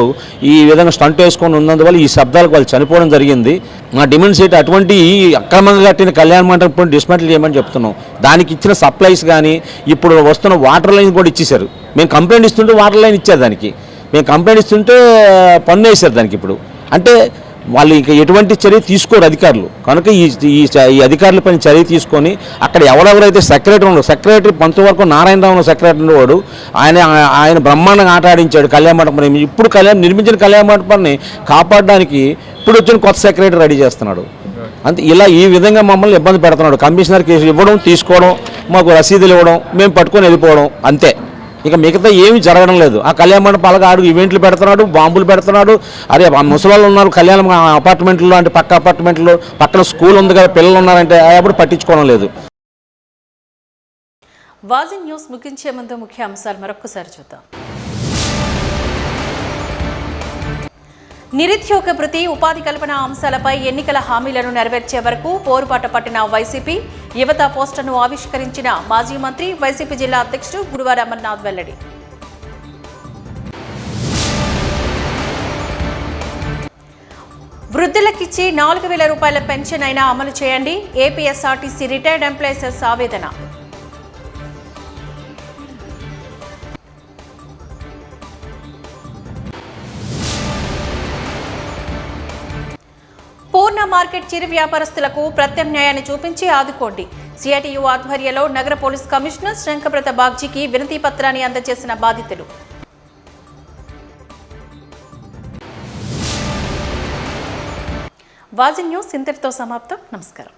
ఈ విధంగా స్టంట్ వేసుకొని ఉన్నందువల్ల ఈ శబ్దాలకు వాళ్ళు చనిపోవడం జరిగింది. మా డిమాండ్ సీట్ అటువంటి అక్రమంగా కట్టిన కళ్యాణ మండపం డిస్మెంటల్ చేయమని చెప్తున్నాం. దానికి ఇచ్చిన సప్లైస్ కానీ ఇప్పుడు వస్తున్న వాటర్ లైన్ కూడా ఇచ్చేశారు. మేము కంప్లైంట్ ఇస్తుంటే వాటర్ లైన్ ఇచ్చారు, దానికి మేము కంప్లైంట్ ఇస్తుంటే పన్ను వేశారు దానికి. ఇప్పుడు అంటే వాళ్ళు ఇంకా ఎటువంటి చర్య తీసుకోరు అధికారులు. కనుక ఈ అధికారుల పైన చర్య తీసుకొని అక్కడ ఎవరెవరైతే సెక్రటరీ కొంతవరకు నారాయణరావు సెక్రటరీ ఉండేవాడు, ఆయన బ్రహ్మాండంగా ఆట ఆడించాడు కళ్యాణ మండపం. ఇప్పుడు నిర్మించిన కళ్యాణ మండపాన్ని కాపాడడానికి ఇప్పుడు వచ్చిన కొత్త సెక్రటరీ రెడీ చేస్తున్నాడు. అంతే ఇలా ఈ విధంగా మమ్మల్ని ఇబ్బంది పెడుతున్నాడు. కమిషనర్కి ఇవ్వడం, తీసుకోవడం, మాకు రసీదులు ఇవ్వడం, మేము పట్టుకొని వెళ్ళిపోవడం, అంతే. ఇక మిగతా ఏమీ జరగడం లేదు. ఆ కళ్యాణ మండపాలకు ఆడు ఈవెంట్లు పెడుతున్నాడు, బాంబులు పెడుతున్నాడు. అరే ముసలాళ్ళు ఉన్నారు కళ్యాణ అపార్ట్మెంట్లో, అంటే పక్క అపార్ట్మెంట్లో పక్కన స్కూల్ ఉంది కదా, పిల్లలు ఉన్నారంటే అప్పుడు పట్టించుకోవడం లేదు. వాజీ న్యూస్ ముగించే ముందు ముఖ్య అంశాలు మరొకసారి చూద్దాం. నిరుద్యోగ భృతి, ఉపాధి కల్పన అంశాలపై ఎన్నికల హామీలను నెరవేర్చే వరకు పోరుబాట పట్టిన వైసీపీ. యువత పోస్టర్ను ఆవిష్కరించిన మాజీ మంత్రి, వైసీపీ జిల్లా అధ్యక్షుడు గురువారం అమర్నాథ్ వెల్లడి. వృద్ధులకిచ్చి 4,000 రూపాయల పెన్షన్ అయినా అమలు చేయండి, ఏపీఎస్ఆర్టీసీ రిటైర్డ్ ఎంప్లాయీస్ ఆవేదన. పూర్ణ మార్కెట్ చిరు వ్యాపారస్తులకు ప్రత్యామ్నాయాన్ని చూపించి ఆదుకోండి. సిఐటియు ఆధ్వర్యంలో నగర పోలీస్ కమిషనర్ శంకప్రత బాగ్జీకి వినతి పత్రాన్ని అందజేసిన బాధితులు. వాజీ న్యూస్ ఇంతటితో సమాప్తం. నమస్కారం.